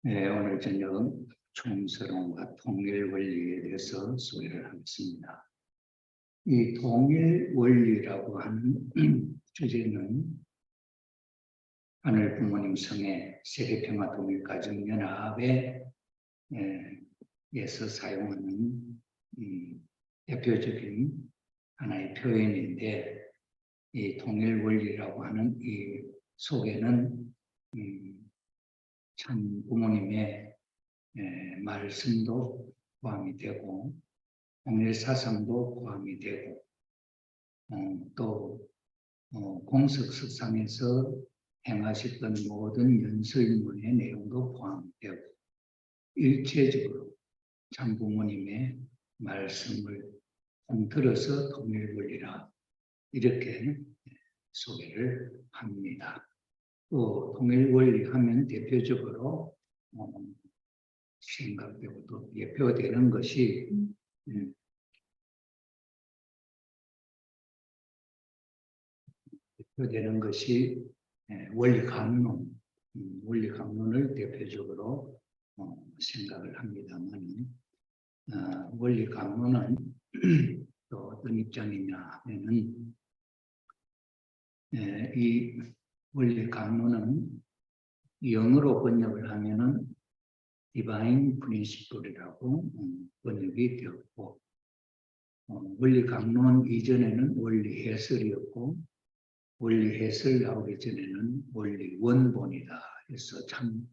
네, 오늘 저녁 총서론과 통일 원리에 대해서 소개를 하겠습니다. 이 통일 원리라고 하는 주제는 하늘 부모님 성의 세계평화통일가정연합에서 사용하는 대표적인 하나의 표현인데, 이 통일 원리라고 하는 이 속에는 참 부모님의 말씀도 포함이 되고 통일 사상도 포함이 되고 또 공석석상에서 행하셨던 모든 연설문의 내용도 포함이 되고 일체적으로 참 부모님의 말씀을 통틀어서 통일 원리라 이렇게 소개를 합니다. 또 통일 원리 하면 대표적으로 생각되고 또 대표되는 것이 원리 강론, 원리 강론을 대표적으로 생각을 합니다만, 원리 강론은 또 어떤 입장이냐 하면은 이 원리 강론은 영어로 번역을 하면은 디바인 프린시플이라고 번역이 되었고, 원리 강론 이전에는 원리 해설이었고, 원리 해설 나오기 전에는 원리 원본이다 해서 참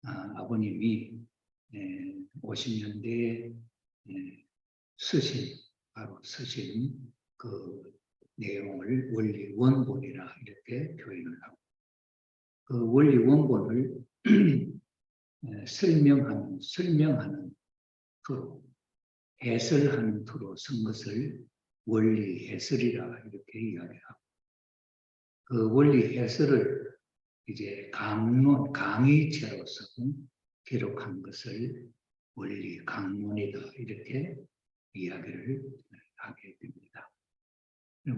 아버님이 50년대에 바로 쓰신 그 내용을 원리 원본이라 이렇게 표현을 하고, 그 원리 원본을 설명하는 투로, 해설하는 투로 쓴 것을 원리 해설이라 이렇게 이야기하고, 그 원리 해설을 이제 강의체로서 기록한 것을 원리 강론이다 이렇게 이야기를 하게 됩니다.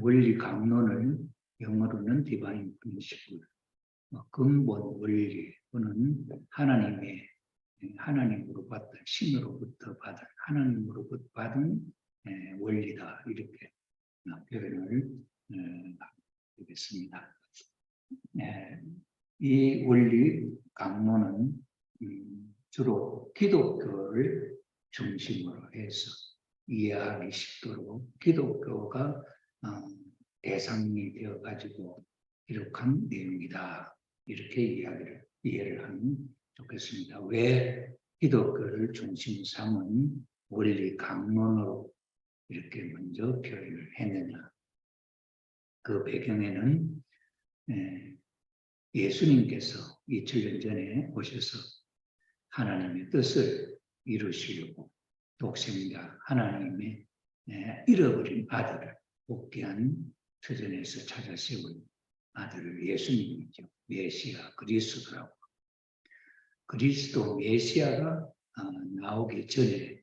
원리 강론을 영어로는 디바인 프린시플, 근본 원리 또는 하나님으로 받은, 신으로부터 받은, 하나님으로부터 받은 원리다 이렇게 표현을 하겠습니다. 이 원리 강론은 주로 기독교를 중심으로 해서 이해하기 쉽도록 기독교가 대상이 되어가지고 기록한 내용이다 이렇게 이해를 하면 좋겠습니다. 왜 기독교를 중심 삼은 원리 강론으로 이렇게 먼저 표현을 했느냐. 그 배경에는 예수님께서 2000년 전에 오셔서 하나님의 뜻을 이루시려고 독생자 하나님의 잃어버린 아들을 복귀한 터전에서 찾아 세운 아들을 예수님이죠. 메시아 그리스도라고. 그리스도 메시아가 나오기 전에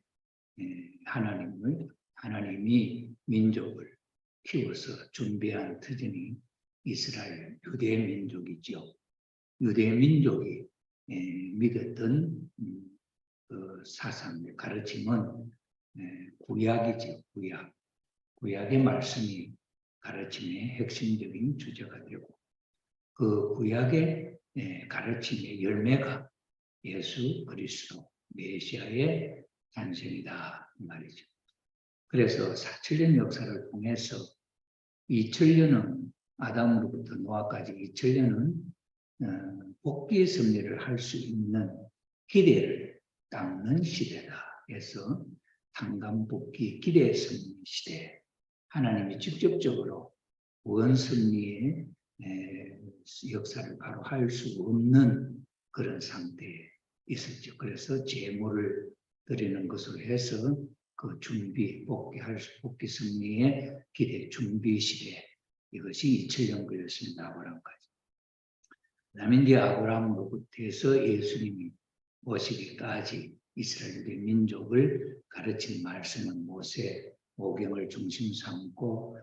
하나님이 민족을 키워서 준비한 터전이 이스라엘 유대 민족이죠. 유대 민족이 믿었던 그 사상의 가르침은 구약이죠. 구약의 말씀이 가르침의 핵심적인 주제가 되고, 그 구약의 가르침의 열매가 예수 그리스도 메시아의 탄생이다 말이죠. 그래서 4,000년 역사를 통해서 2000년은 아담으로부터 노아까지 2000년은 복귀의 섭리를 할 수 있는 기대를 담는 시대다 해서 탄감복귀 기대 섭리 시대, 하나님이 직접적으로 구원 섭리의 역사를 바로 할 수 없는 그런 상태에 있었죠. 그래서 제물을 드리는 것으로 해서 그 복귀 섭리의 기대 준비 시대, 이것이 2000년 걸렸습니다. 아브라함까지. 그다음에 이제 아브라함으로부터 해서 예수님이 오시기까지 이스라엘 민족을 가르친 말씀은 모세 오경을 중심 삼고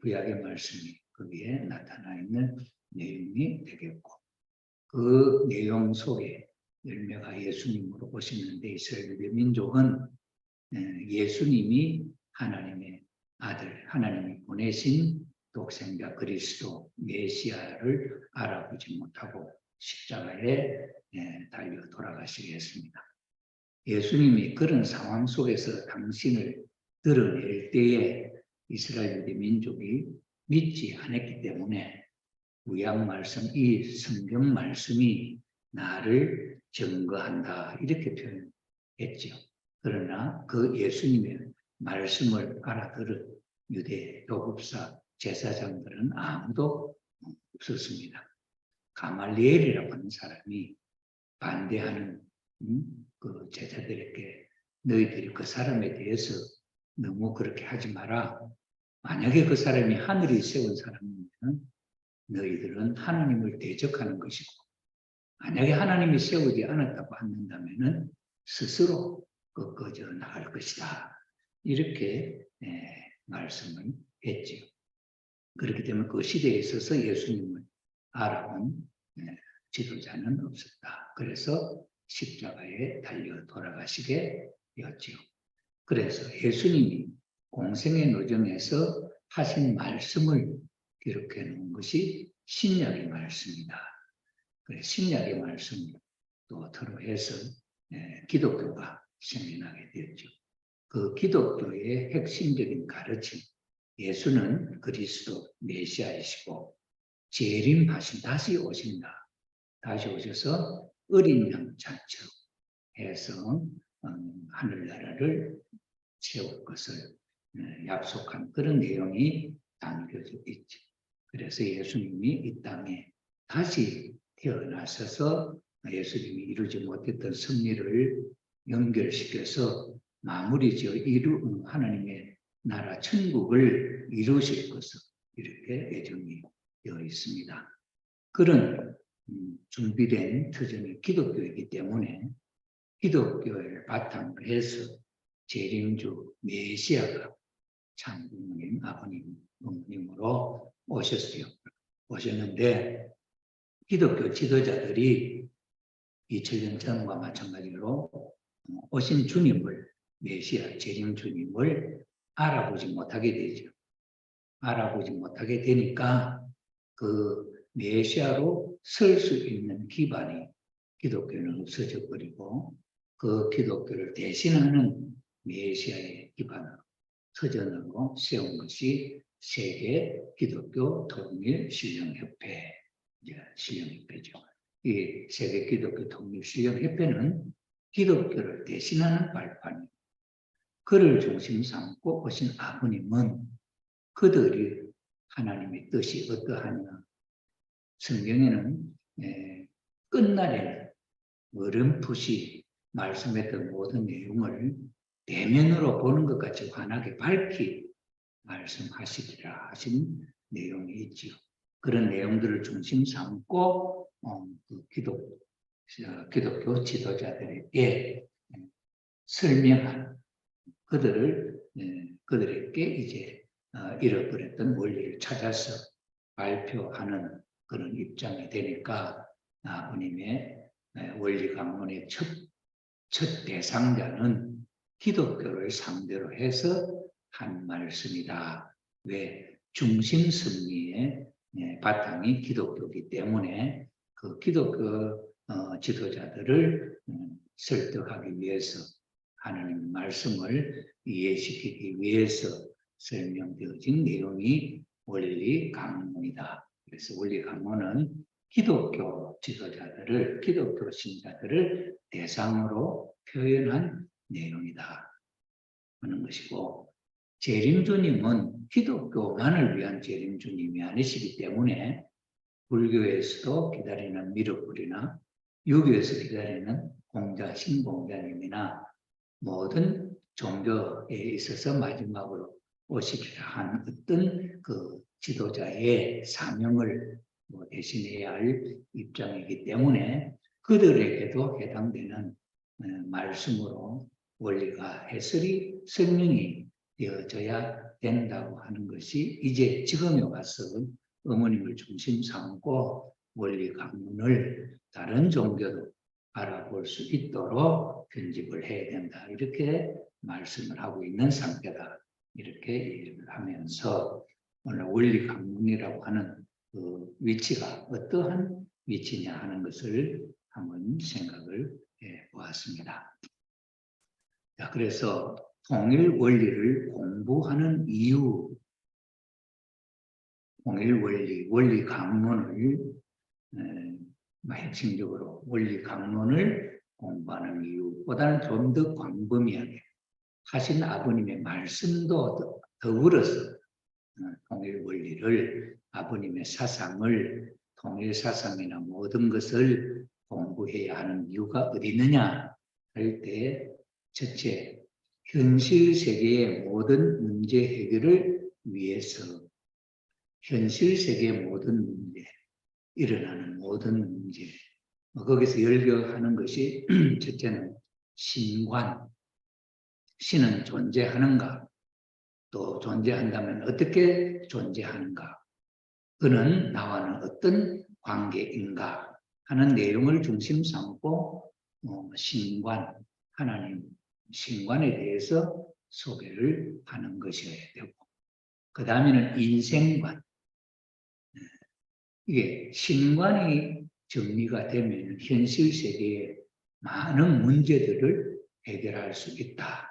구약의 말씀이 거기에 나타나 있는 내용이 되겠고, 그 내용 속에 열매가 예수님으로 오셨는데 이스라엘 민족은 예수님이 하나님의 아들, 하나님이 보내신 독생자 그리스도 메시아를 알아보지 못하고 십자가에 달려 돌아가시게 했습니다. 예수님이 그런 상황 속에서 당신을 드러낼 때에 이스라엘 민족이 믿지 않았기 때문에 구약 말씀, 이 성경 말씀이 나를 증거한다 이렇게 표현했죠. 그러나 그 예수님의 말씀을 알아들은 유대 교법사 제사장들은 아무도 없었습니다. 가말리엘이라고 하는 사람이 반대하는 그 제자들에게 너희들이 그 사람에 대해서 너무 그렇게 하지 마라. 만약에 그 사람이 하늘이 세운 사람이면 너희들은 하나님을 대적하는 것이고 만약에 하나님이 세우지 않았다고 한다면 스스로 꺾어져 나갈 것이다. 이렇게 말씀을 했지요. 그렇기 때문에 그 시대에 있어서 예수님을 알아본 지도자는 없었다. 그래서 십자가에 달려 돌아가시게 되었지요. 그래서 예수님이 공생의 노정에서 하신 말씀을 기록해 놓은 것이 신약의 말씀이다. 신약의 말씀을 또 토로해서 기독교가 생겨나게 되었죠. 그 기독교의 핵심적인 가르침, 예수는 그리스도 메시아이시고 재림하신 다시 오신다. 다시 오셔서 어린 양 잔처럼 해서 하늘나라를 세울 것을 약속한 그런 내용이 담겨져 있죠. 그래서 예수님이 이 땅에 다시 태어나셔서 예수님이 이루지 못했던 승리를 연결시켜서 마무리 지어 하나님의 나라 천국을 이루실 것을 이렇게 예정이 되어 있습니다. 그런 준비된 터전이 기독교이기 때문에 기독교를 바탕으로 해서 재림주 메시아가 창부모님, 아버님, 어머님으로 오셨는데 기독교 지도자들이 2000년 전과 마찬가지로 오신 주님을, 메시아, 재림 주님을 알아보지 못하게 되죠. 알아보지 못하게 되니까 그 메시아로 설 수 있는 기반이 기독교는 없어져 버리고 그 기독교를 대신하는 메시아의 기반으로 터전으로 세운 것이 세계 기독교 통일 신령협회, 신령협회죠. 이 세계 기독교 통일 신령협회는 기독교를 대신하는 발판, 그를 중심 삼고 오신 아버님은 그들이 하나님의 뜻이 어떠하냐. 성경에는 끝날에는 어렴풋이 말씀했던 모든 내용을 대면으로 보는 것 같이 환하게 밝히 말씀하시리라 하신 내용이 있지요. 그런 내용들을 중심 삼고 기독교 지도자들에게 설명한 그들에게 이제 잃어버렸던 원리를 찾아서 발표하는 그런 입장이 되니까 아버님의 원리 강론의 첫 대상자는 기독교를 상대로 해서 한 말씀이다. 왜? 중심 승리의 바탕이 기독교이기 때문에 그 기독교 지도자들을 설득하기 위해서 하나님의 말씀을 이해시키기 위해서 설명되어진 내용이 원리 강론이다. 그래서 원리 강론은 기독교 지도자들을, 기독교 신자들을 대상으로 표현한 내용이다 하는 것이고, 재림주님은 기독교만을 위한 재림주님이 아니시기 때문에 불교에서도 기다리는 미륵불이나 유교에서 기다리는 공자, 신공자님이나 모든 종교에 있어서 마지막으로 오시리라 한 어떤 그 지도자의 사명을 대신해야 할 입장이기 때문에 그들에게도 해당되는 말씀으로 원리가 해설이 설명이 되어져야 된다고 하는 것이 이제 지금에 와서 어머님을 중심 삼고 원리 강론을 다른 종교도 알아볼 수 있도록 편집을 해야 된다. 이렇게 말씀을 하고 있는 상태다. 이렇게 얘기를 하면서 오늘 원리 강론이라고 하는 그 위치가 어떠한 위치냐 하는 것을 한번 생각을 해 보았습니다. 자, 그래서 통일 원리를 공부하는 이유, 통일 원리, 원리 강론을 핵심적으로 원리 강론을 공부하는 이유보다는 좀 더 광범위하게 하신 아버님의 말씀도 더불어서 통일 원리를 아버님의 사상을 통일 사상이나 모든 것을 공부해야 하는 이유가 어디 있느냐 할 때 첫째, 현실 세계의 모든 문제 해결을 위해서 현실 세계의 모든 문제, 일어나는 모든 문제, 거기서 열거하는 것이 첫째는 신관, 신은 존재하는가, 또 존재한다면 어떻게 존재하는가, 그는 나와는 어떤 관계인가 하는 내용을 중심 삼고 신관, 하나님 신관에 대해서 소개를 하는 것이어야 되고, 그 다음에는 인생관, 이게 신관이 정리가 되면 현실 세계의 많은 문제들을 해결할 수 있다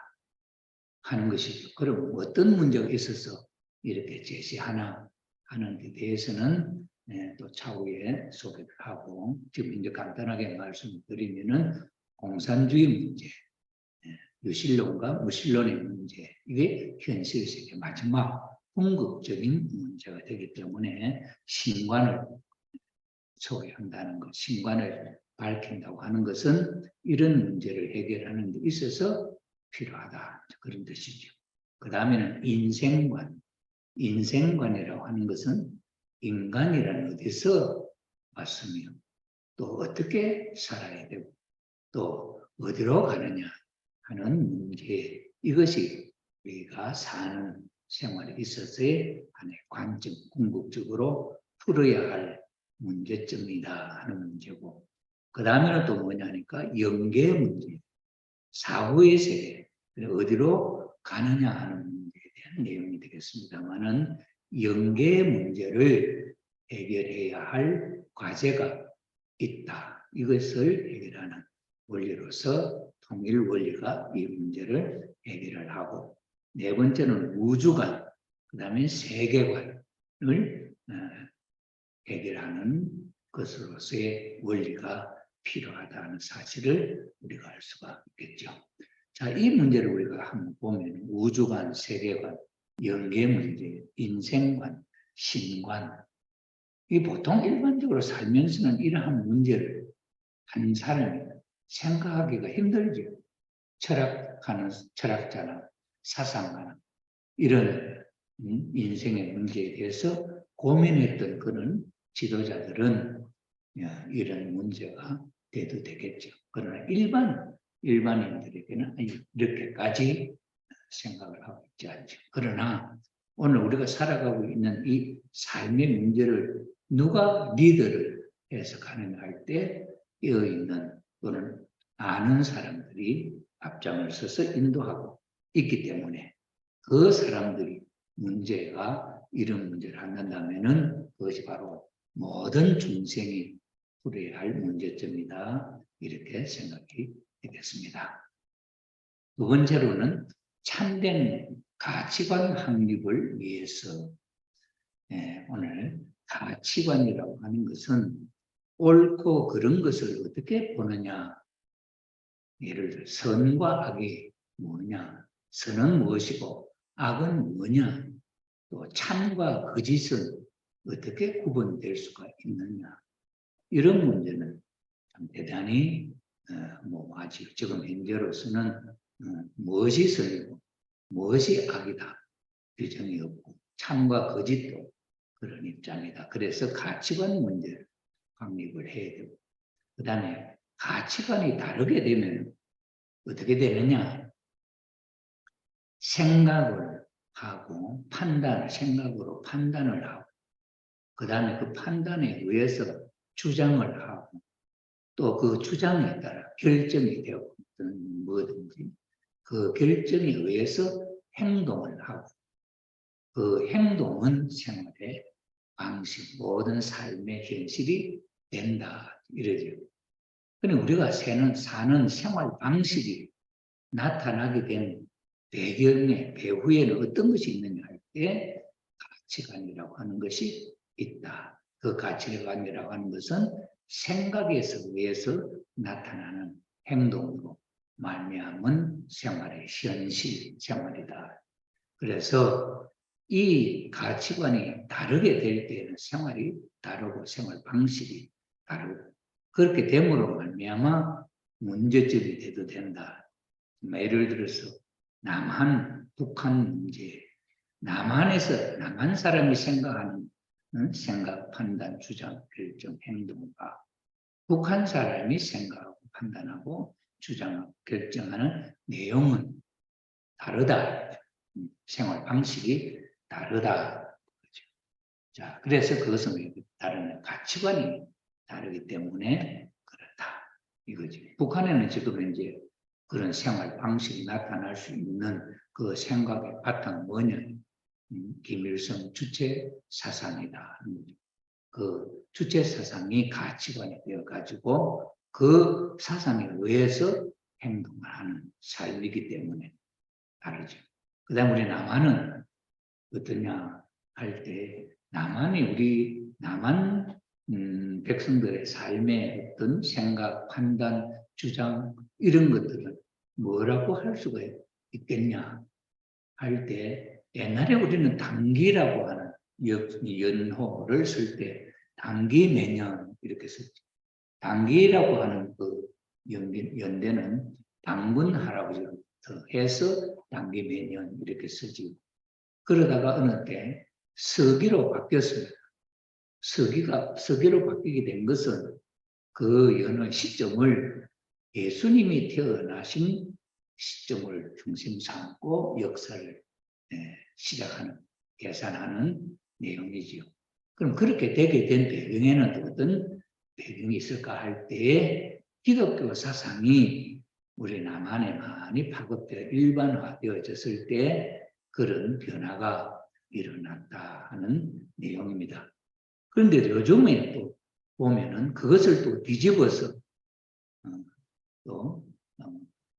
하는 것이죠. 그럼 어떤 문제가 있어서 이렇게 제시하나 하는 데 대해서는 또 차후에 소개를 하고, 지금 이제 간단하게 말씀드리면은 공산주의 문제, 유신론과 무신론의 문제, 이게 현실 세계 마지막 궁극적인 문제가 되기 때문에 신관을 소개한다는 것, 신관을 밝힌다고 하는 것은 이런 문제를 해결하는 데 있어서 필요하다. 그런 뜻이죠. 그 다음에는 인생관. 인생관이라고 하는 것은 인간이라는 어디서 왔으며 또 어떻게 살아야 되고 또 어디로 가느냐 하는 문제, 이것이 우리가 사는 생활에 있어서의 하나의 관점, 궁극적으로 풀어야 할 문제점이다 하는 문제고, 그 다음에는 또 뭐냐니까 영계 문제, 사후의 세계, 어디로 가느냐 하는 문제에 대한 내용이 되겠습니다만은 영계 문제를 해결해야 할 과제가 있다. 이것을 해결하는 원리로서 통일 원리가 이 문제를 해결을 하고, 네 번째는 우주관, 그 다음에 세계관을 해결하는 것으로서의 원리가 필요하다는 사실을 우리가 알 수가 있겠죠. 자, 이 문제를 우리가 한번 보면 우주관, 세계관, 영계 문제, 인생관, 신관, 이 보통 일반적으로 살면서는 이러한 문제를 한 사람이 생각하기가 힘들죠. 철학하는 철학자나 사상가나 이런 인생의 문제에 대해서 고민했던 그런 지도자들은 이런 문제가 돼도 되겠죠. 그러나 일반인들에게는 이렇게까지 생각을 하고 있지 않죠. 그러나 오늘 우리가 살아가고 있는 이 삶의 문제를 누가 리더를 해서 가느냐 할 때 끼어 있는 또는 아는 사람들이 앞장을 서서 인도하고 있기 때문에 그 사람들이 문제가 이런 문제를 한다면은 그것이 바로 모든 중생이 풀어야 할 문제점이다. 이렇게 생각이 되겠습니다. 두 번째로는 참된 가치관 확립을 위해서 오늘 가치관이라고 하는 것은 옳고 그런 것을 어떻게 보느냐. 예를 들어 선과 악이 뭐냐, 선은 무엇이고 악은 뭐냐, 또 참과 거짓은 어떻게 구분될 수가 있느냐. 이런 문제는 참 대단히 아직 지금 현재로서는 무엇이 선이고 무엇이 악이다 규정이 없고 참과 거짓도 그런 입장이다. 그래서 가치관 문제를 확립을 해야 되고, 그 다음에 가치관이 다르게 되면 어떻게 되느냐. 생각을 하고 생각으로 판단을 하고 그 다음에 그 판단에 의해서 주장을 하고 또 그 주장에 따라 결정이 되고 뭐든지 그 결정에 의해서 행동을 하고 그 행동은 생활의 방식, 모든 삶의 현실이 된다. 이러죠. 그런데 우리가 사는 생활 방식이 나타나게 된 배경에, 배후에는 어떤 것이 있느냐 할 때 가치관이라고 하는 것이 있다. 그 가치관이라고 하는 것은 생각에서 의해서 나타나는 행동으로 말미암은 생활의 현실, 생활이다. 그래서 이 가치관이 다르게 될 때에는 생활이 다르고 생활 방식이 다르고 그렇게 됨으로 말미암아 문제점이 돼도 된다. 예를 들어서 남한, 북한 문제, 남한 사람이 생각하는 생각, 판단, 주장, 결정, 행동과 북한 사람이 생각하고 판단하고 주장하고 결정하는 내용은 다르다. 생활 방식이 다르다. 자, 그래서 그것은 다른 가치관이 다르기 때문에 그렇다. 이거지. 북한에는 지금 이제 그런 생활 방식이 나타날 수 있는 그 생각의 바탕 뭐냐? 김일성 주체 사상이다. 그 주체 사상이 가치관이 되어가지고 그 사상에 의해서 행동을 하는 삶이기 때문에 다르죠. 그 다음 우리 남한은 어떠냐 할 때 우리 남한 백성들의 삶의 어떤 생각, 판단, 주장 이런 것들은 뭐라고 할 수가 있겠냐 할 때 옛날에 우리는 당기라고 하는 연호를 쓸 때 당기 매년 이렇게 썼죠. 당기라고 하는 그 연대는 당군 할아버지부터 해서 당기 매년 이렇게 쓰지. 그러다가 어느 때 서기로 바뀌었습니다. 서기로 바뀌게 된 것은 그 연호 시점을 예수님이 태어나신 시점을 중심 삼고 역사를 시작하는, 계산하는 내용이지요. 그럼 그렇게 되게 된 배경에는 어떤 배경이 있을까 할 때에 기독교 사상이 우리 남한에 많이 파급되어 일반화되어졌을 때 그런 변화가 일어났다 하는 내용입니다. 그런데 요즘에 또 보면은 그것을 또 뒤집어서 또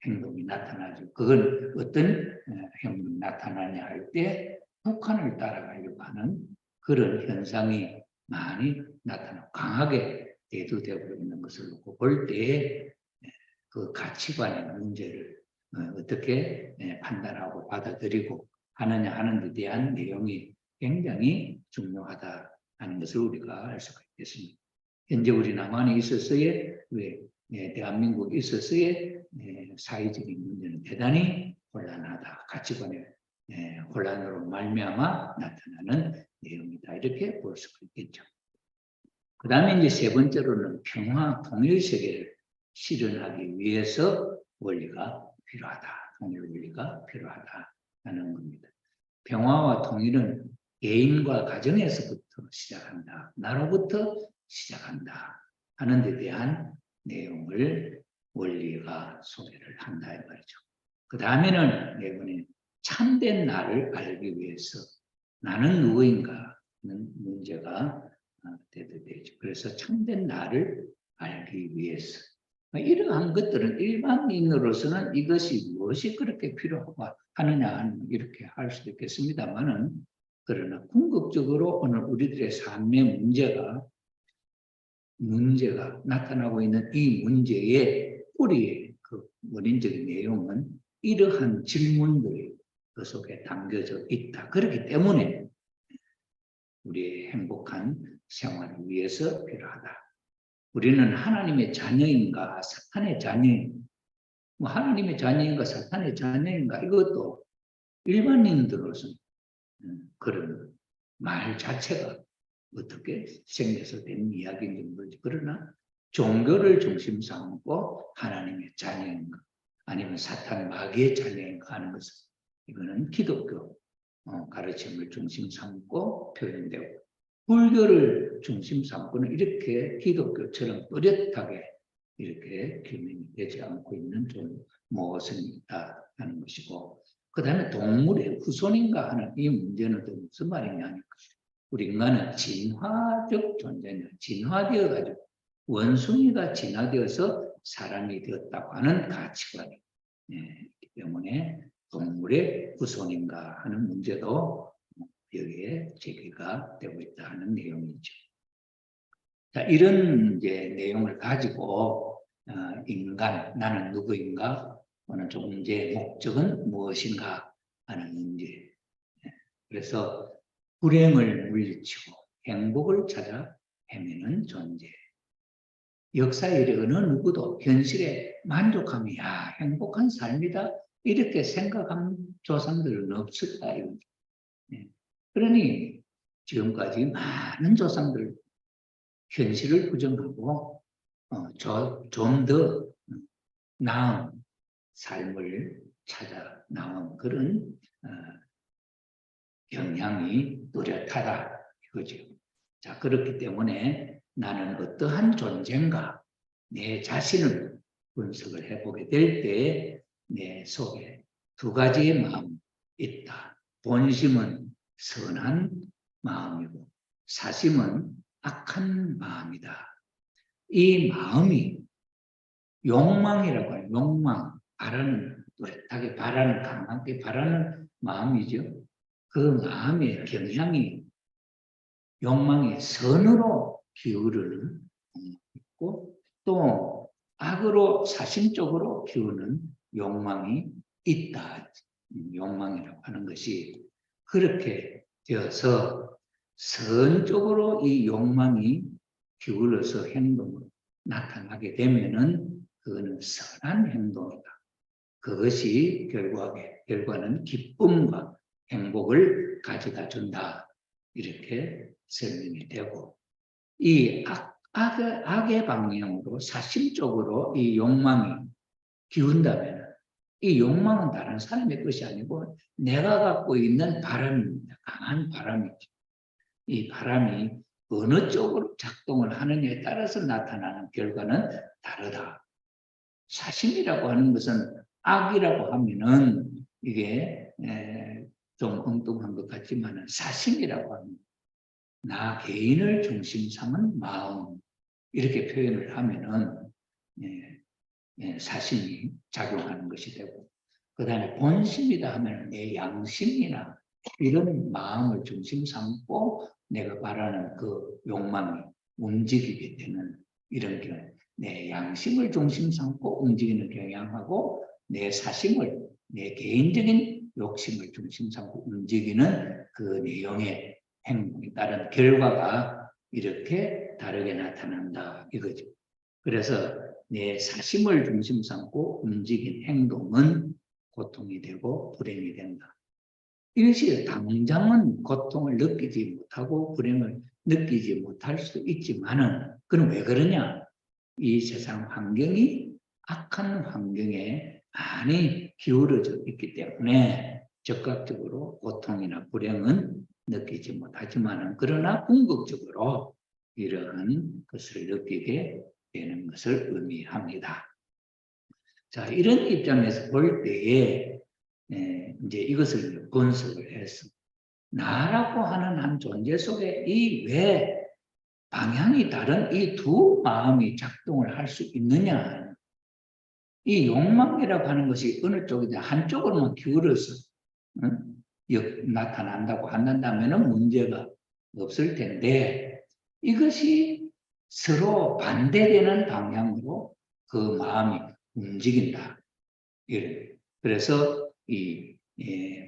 행동이 나타나죠. 그건 어떤 행동이 나타나냐 할 때 북한을 따라가려고 하는 그런 현상이 많이 나타나고 강하게 대두되고 있는 것을 놓고 볼 때 그 가치관의 문제를 어떻게 판단하고 받아들이고 하느냐 하는 데 대한 내용이 굉장히 중요하다 하는 것을 우리가 알 수가 있겠습니다. 현재 우리 남한에 있어서의 대한민국에 있어서의 사회적인 문제는 대단히 혼란하다. 가치관의 혼란으로 말미암아 나타나는 내용이다. 이렇게 볼 수가 있겠죠. 그 다음에 이제 세 번째로는 평화 통일 세계를 실현하기 위해서 원리가 필요하다. 통일 원리가 필요하다 하는 겁니다. 평화와 통일은 개인과 가정에서부터 시작한다. 나로부터 시작한다 하는 데 대한 내용을 원리가 소개를 한다 이 말이죠. 그 다음에는 이번에 참된 나를 알기 위해서 나는 누구인가 하는 문제가 되죠. 그래서 참된 나를 알기 위해서 이러한 것들은 일반인으로서는 이것이 무엇이 그렇게 필요하고 하느냐 이렇게 할 수도 있겠습니다만은 그러나 궁극적으로 오늘 우리들의 삶의 문제가 나타나고 있는 이 문제의 뿌리의 그 원인적인 내용은 이러한 질문들이 그 속에 담겨져 있다. 그렇기 때문에 우리의 행복한 생활을 위해서 필요하다. 우리는 하나님의 자녀인가 사탄의 자녀인가 하나님의 자녀인가 사탄의 자녀인가 이것도 일반인들로서는 그런 말 자체가 어떻게 생겨서 된 이야기인지 모르지. 그러나 종교를 중심 삼고 하나님의 자녀인가 아니면 사탄 마귀의 자녀인가 하는 것은 이거는 기독교 가르침을 중심 삼고 표현되고 불교를 중심 삼고는 이렇게 기독교처럼 또렷하게 이렇게 규명이 되지 않고 있는 좀 모순이 있다 하는 것이고, 그 다음에 동물의 후손인가 하는 이 문제는 또 무슨 말이냐 하니까, 우리 인간은 진화적 존재냐, 진화되어가지고 원숭이가 진화되어서 사람이 되었다고 하는 가치관이 있기 때문에 동물의 후손인가 하는 문제도 여기에 제기가 되고 있다 하는 내용이죠. 자, 이런 이제 내용을 가지고 인간, 나는 누구인가? 하는 존재의 목적은 무엇인가 하는 문제. 그래서 불행을 물리치고 행복을 찾아 헤매는 존재. 역사의 어느 누구도 현실에 만족하며 야, 행복한 삶이다 이렇게 생각한 조상들은 없었다 이거죠. 그러니 지금까지 많은 조상들 현실을 부정하고 좀 더 나은 삶을 찾아 나온 그런 경향이 뚜렷하다 이거죠. 자, 그렇기 때문에 나는 어떠한 존재인가 내 자신을 분석을 해보게 될 때 내 속에 두 가지의 마음이 있다. 본심은 선한 마음이고 사심은 악한 마음이다. 이 마음이 욕망이라고 해요. 욕망, 바라는, 뚜렷하게 바라는, 강하게 바라는 마음이죠. 그 마음의 경향이 욕망의 선으로 기울을 있고 또 악으로 사심적으로 기우는 욕망이 있다. 욕망이라고 하는 것이 그렇게 되어서 선적으로 이 욕망이 기울어서 행동으로 나타나게 되면은 그거는 선한 행동이다. 그것이 결과는 기쁨과 행복을 가져다 준다. 이렇게 설명이 되고 이 악의 방향으로 사심적으로 이 욕망이 기운다면 이 욕망은 다른 사람의 것이 아니고 내가 갖고 있는 바람입니다. 강한 바람이죠. 이 바람이 어느 쪽으로 작동을 하느냐에 따라서 나타나는 결과는 다르다. 사심이라고 하는 것은 악이라고 하면은 이게 좀 엉뚱한 것 같지만 사심이라고 하면 나 개인을 중심 삼은 마음 이렇게 표현을 하면은 사심이 작용하는 것이 되고 그 다음에 본심이다 하면 내 양심이나 이런 마음을 중심 삼고 내가 바라는 그 욕망이 움직이게 되는 이런 경우 내 양심을 중심 삼고 움직이는 경향하고 내 사심을 내 개인적인 욕심을 중심 삼고 움직이는 그 내용의 행동에 따른 결과가 이렇게 다르게 나타난다 이거죠. 그래서 내 사심을 중심 삼고 움직인 행동은 고통이 되고 불행이 된다. 이것이 당장은 고통을 느끼지 못하고 불행을 느끼지 못할 수도 있지만은 그럼 왜 그러냐? 이 세상 환경이 악한 환경에 많이 기울어져 있기 때문에 적극적으로 고통이나 불행은 느끼지 못하지만은 그러나 궁극적으로 이러한 것을 느끼게 되는 것을 의미합니다. 자, 이런 입장에서 볼 때에 이제 이것을 분석을 해서 나라고 하는 한 존재 속에 이 왜 방향이 다른 이 두 마음이 작동을 할 수 있느냐. 이 욕망이라고 하는 것이 어느 쪽이냐 한쪽으로만 기울어서 나타난다고 한다면 문제가 없을 텐데 이것이 서로 반대되는 방향으로 그 마음이 움직인다. 그래서 이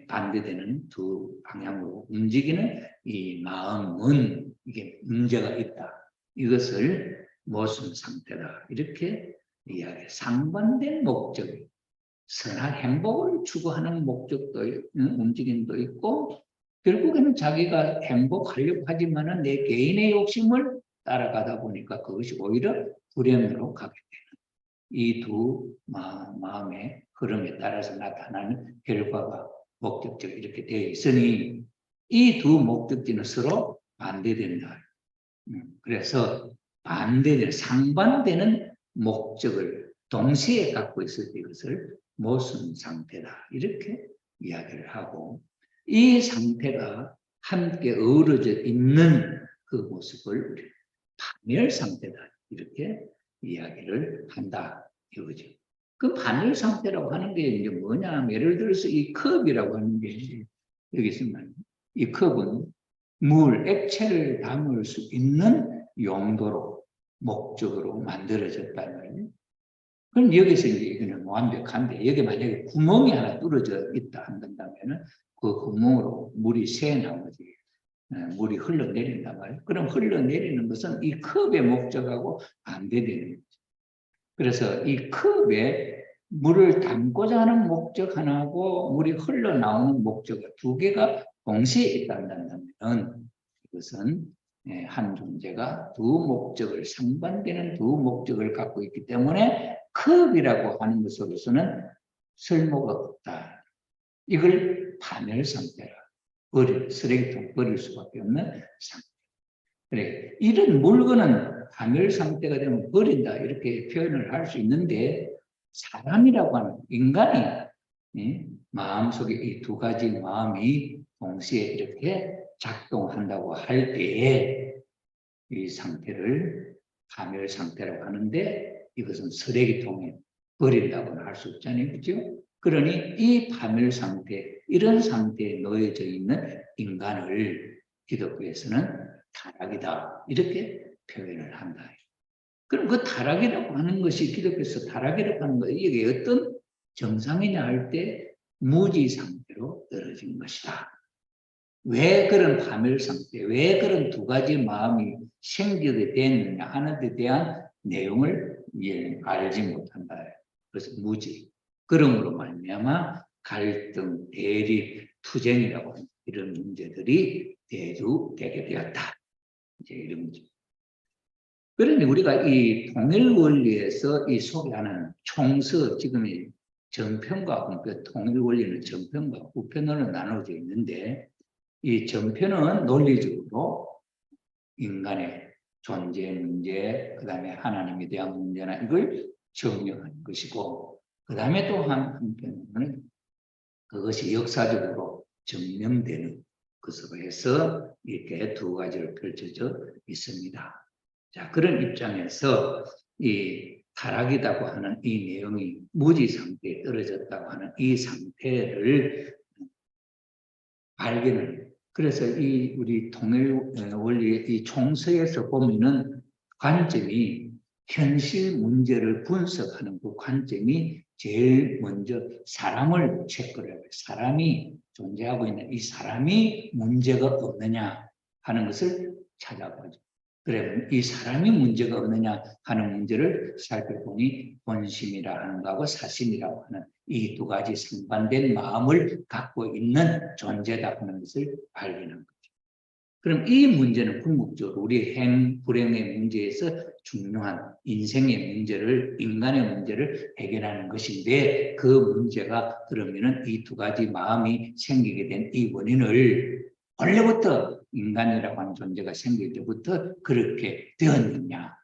반대되는 두 방향으로 움직이는 이 마음은 이게 문제가 있다. 이것을 모순 상태다. 이렇게 이야기. 상반된 목적, 선한 행복을 추구하는 목적도 움직임도 있고 결국에는 자기가 행복하려고 하지만은 내 개인의 욕심을 따라가다 보니까 그것이 오히려 불행으로 가게 되는 이 두 마음의 흐름에 따라서 나타나는 결과가 목적적 이렇게 되어 있으니 이 두 목적지는 서로 반대된다. 그래서 반대되는 상반되는 목적을 동시에 갖고 있을 때 이것을 모순 상태다. 이렇게 이야기를 하고 이 상태가 함께 어우러져 있는 그 모습을 우리 반열 상태다. 이렇게 이야기를 한다. 이거죠. 그 반열 상태라고 하는 게 이제 뭐냐? 예를 들어서 이 컵이라고 하는 게 여기 있으면 이 컵은 물, 액체를 담을 수 있는 용도로 목적으로 만들어졌단 말이에요. 그럼 여기서 이제 이거는 완벽한데 여기 만약에 구멍이 하나 뚫어져 있다 한다면은 그 구멍으로 물이 새 나오지. 물이 흘러내린단 말이에요. 그럼 흘러내리는 것은 이 컵의 목적하고 반대되는 거죠. 그래서 이 컵에 물을 담고자 하는 목적 하나하고 물이 흘러나오는 목적 두 개가 동시에 있다면 이것은 한 존재가 두 목적을 상반되는 두 목적을 갖고 있기 때문에 컵이라고 하는 것으로서는 쓸모가 없다. 이걸 파멸 상태라. 쓰레기통 버릴 수밖에 없는 상태. 그래, 이런 물건은 파멸 상태가 되면 버린다 이렇게 표현을 할 수 있는데 사람이라고 하는 인간이 마음속에 이 두 가지 마음이 동시에 이렇게 작동한다고 할 때에 이 상태를 파멸 상태라고 하는데 이것은 쓰레기통에 버린다고는 할 수 없잖아요. 그렇죠? 그러니 이 파멸 상태, 이런 상태에 놓여져 있는 인간을 기독교에서는 타락이다. 이렇게 표현을 한다. 그럼 그 타락이라고 하는 것이 기독교에서 타락이라고 하는 것이 이게 어떤 정상이냐 할 때 무지 상태로 떨어진 것이다. 왜 그런 파멸 상태, 왜 그런 두 가지 마음이 생기게 됐느냐 하는 데 대한 내용을 알지 못한다. 그래서 무지. 그러므로 말미암아 갈등, 대립, 투쟁이라고 하는 이런 문제들이 대두되게 되었다. 이제 이런 문제. 그런데 우리가 이 통일 원리에서 이 소개하는 총서, 지금 전편과 후편, 통일 원리는 전편과 후편으로 나눠져 있는데 이 전편은 논리적으로 인간의 존재 문제, 그 다음에 하나님에 대한 문제나 이걸 정리하는 것이고, 그 다음에 또 한편은 그것이 역사적으로 증명되는 것으로 해서 이렇게 두 가지로 펼쳐져 있습니다. 자, 그런 입장에서 이 타락이라고 하는 이 내용이 무지 상태에 떨어졌다고 하는 이 상태를 발견을, 그래서 이 우리 통일 원리의 이 총서에서 보면은 관점이 현실 문제를 분석하는 그 관점이 제일 먼저 사람을 체크를 해요. 사람이 존재하고 있는 이 사람이 문제가 없느냐 하는 것을 찾아보죠. 그래, 이 사람이 문제가 없느냐 하는 문제를 살펴보니 본심이라 하는 거하고 사심이라고 하는 이 두 가지 상반된 마음을 갖고 있는 존재다 하는 것을 발견한 거죠. 그럼 이 문제는 궁극적으로 우리 불행의 문제에서 중요한 인생의 문제를, 인간의 문제를 해결하는 것인데 그 문제가 그러면은 이 두 가지 마음이 생기게 된 이 원인을 원래부터 인간이라고 하는 존재가 생길 때부터 그렇게 되었느냐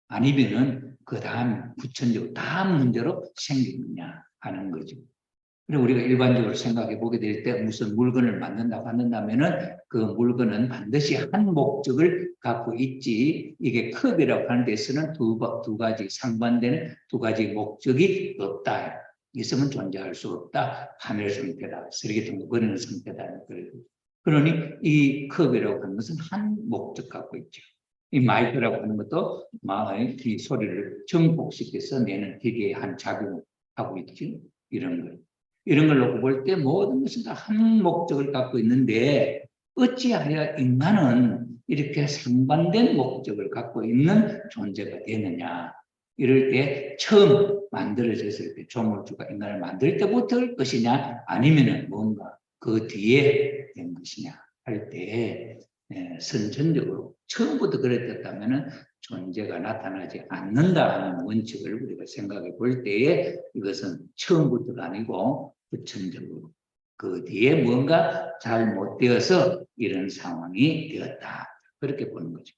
아니면은 그 다음 부천적으로 다음 문제로 생기느냐 하는 거죠. 그리고 우리가 일반적으로 생각해 보게 될 때 무슨 물건을 만든다고 한다면은 그 물건은 반드시 한 목적을 갖고 있지 이게 컵이라고 하는 데서는 두 가지 상반되는 두 가지 목적이 없다. 있으면 존재할 수 없다. 파멸 상태다. 쓰레기통에 버리는 상태다. 그러니 이 컵이라고 하는 것은 한 목적 갖고 있죠. 이 마이크라고 하는 것도 이 소리를 증폭시켜서 내는 기계의 한 작용을 하고 있죠. 이런 걸. 이런 걸 놓고 볼 때 모든 것은 다 한 목적을 갖고 있는데 어찌하여 인간은 이렇게 상반된 목적을 갖고 있는 존재가 되느냐. 이럴 때 처음 만들어졌을 때 조물주가 인간을 만들 때부터일 것이냐 아니면은 뭔가 그 뒤에 된 것이냐 할 때 선천적으로 처음부터 그랬다면은 존재가 나타나지 않는다는 원칙을 우리가 생각해 볼 때에 이것은 처음부터가 아니고 부천적으로 그 뒤에 뭔가 잘못되어서 이런 상황이 되었다. 그렇게 보는 거죠.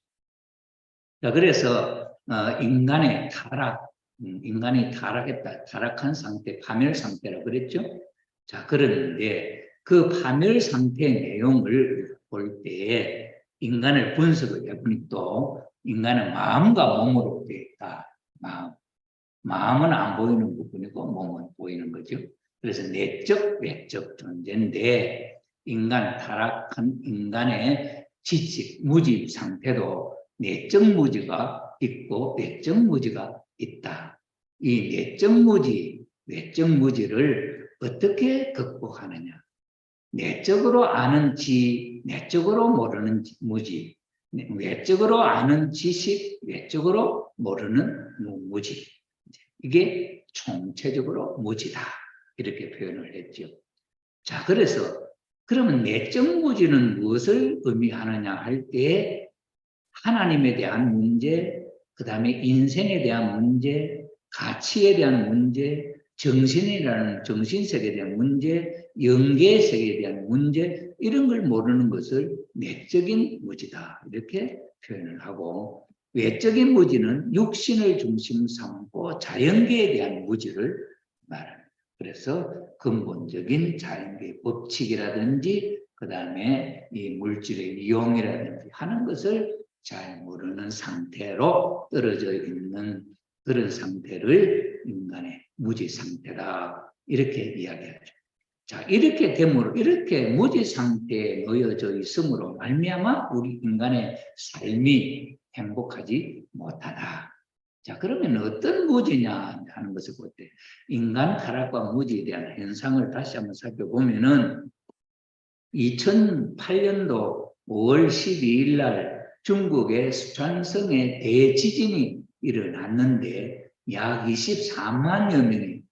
자, 그래서 인간의 타락, 인간이 타락했다. 타락한 상태, 파멸 상태라고 그랬죠. 자, 그러는데 그 파멸 상태의 내용을 볼 때에 인간을 분석을 해보니 또 인간은 마음과 몸으로 되어 있다. 마음은 안 보이는 부분이고 몸은 보이는 거죠. 그래서 내적, 외적 존재인데 인간 타락한 인간의 지식, 무지 상태도 내적 무지가 있고 외적 무지가 있다. 이 내적 무지, 외적 무지를 어떻게 극복하느냐. 내적으로 아는 지, 내적으로 모르는 무지, 외적으로 아는 지식, 외적으로 모르는 무지. 이게 총체적으로 무지다. 이렇게 표현을 했죠. 자, 그래서 그러면 내적 무지는 무엇을 의미하느냐 할 때 하나님에 대한 문제, 그 다음에 인생에 대한 문제, 가치에 대한 문제, 정신이라는 정신세계에 대한 문제, 영계세계에 대한 문제, 이런 걸 모르는 것을 내적인 무지다. 이렇게 표현을 하고, 외적인 무지는 육신을 중심 삼고 자연계에 대한 무지를 말합니다. 그래서 근본적인 자연계의 법칙이라든지, 그 다음에 이 물질의 이용이라든지 하는 것을 잘 모르는 상태로 떨어져 있는 그런 상태를 인간의 무지 상태다. 이렇게 이야기하죠. 자, 이렇게 되므로 이렇게 무지 상태에 놓여져 있으므로 말미암아 우리 인간의 삶이 행복하지 못하다. 자, 그러면 어떤 무지냐 하는 것을 볼 때 인간 타락과 무지에 대한 현상을 다시 한번 살펴보면은 2008년도 5월 12일 날 중국의 수촨성에 대지진이 일어났는데 약 24만여 명의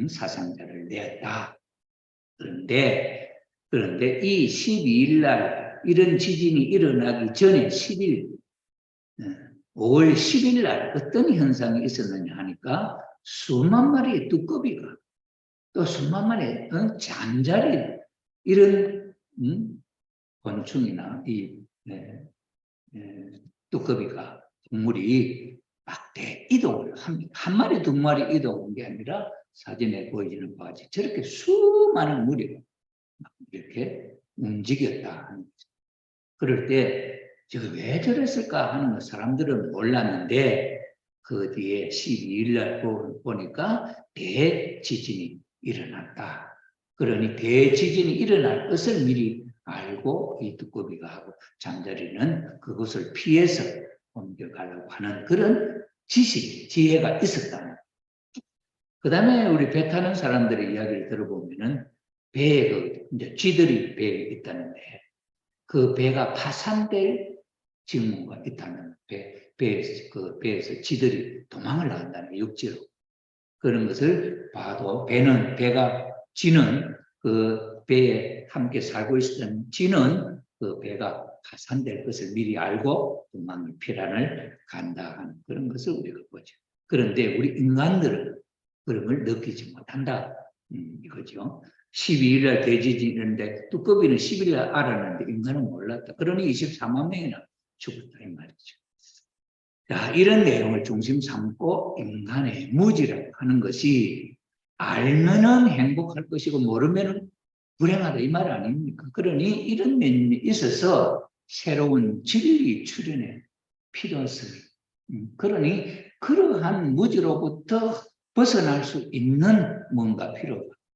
사상자를 내었다. 그런데 이 12일 날 이런 지진이 일어나기 전에 5월 10일 날 어떤 현상이 있었느냐 하니까 수만 마리의 두꺼비가 또 수만 마리의 잠자리 이런 곤충이나 이 두꺼비가 동물이 막대 이동을 한 마리 두 마리 이동한 게 아니라 사진에 보여지는 바와 같이 저렇게 수많은 무리가 이렇게 움직였다 하는 거죠. 그럴 때 왜 저랬을까 하는 거 사람들은 몰랐는데 그 뒤에 12일 날 보니까 대지진이 일어났다. 그러니 대지진이 일어날 것을 미리 알고 이 두꺼비가 하고 잠자리는 그것을 피해서 옮겨가려고 하는 그런 지혜가 있었다. 그 다음에 우리 배 타는 사람들의 이야기를 들어보면은 배에 이제 쥐들이 배에 있다는데 그 배가 파산될 징후가 있다는 배에서 쥐들이 도망을 나간다는 육지로 그런 것을 봐도 쥐는 그 배에 함께 살고 있었던 쥐는 그 배가 파산될 것을 미리 알고 도망을 피란을 간다 하는 그런 것을 우리가 보죠. 그런데 우리 인간들은 그런 걸 느끼지 못한다. 이거죠. 12일 날 대지진인데 두꺼비는 10일 날 알았는데 인간은 몰랐다. 그러니 24만 명이나 죽었다 이 말이죠. 자, 이런 내용을 중심 삼고 인간의 무지라고 하는 것이 알면은 행복할 것이고 모르면은 불행하다 이 말 아닙니까? 그러니 이런 면이 있어서 새로운 진리 출현의 필요성이 그러니 그러한 무지로부터 벗어날 수 있는 뭔가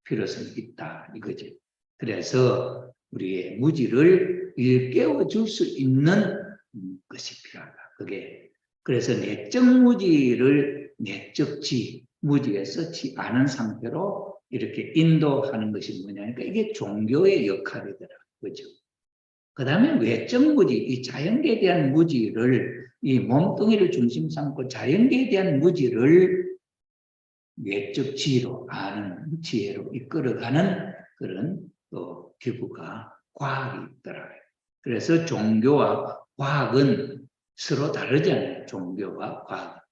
필요성이 있다 이거죠. 그래서 우리의 무지를 일깨워 줄 수 있는 것이 필요하다. 그래서 내적 무지를 내적 무지에서 아는 상태로 이렇게 인도하는 것이 뭐냐니까 이게 종교의 역할이더라. 그죠? 그 다음에 외적 무지, 이 자연계에 대한 무지를 이 몸뚱이를 중심 삼고 자연계에 대한 무지를 외적 지혜로 아는 지혜로 이끌어가는 그런 또 기구가 과학이 있더라고요. 그래서 종교와 과학은 서로 다르잖아요. 종교와 과학.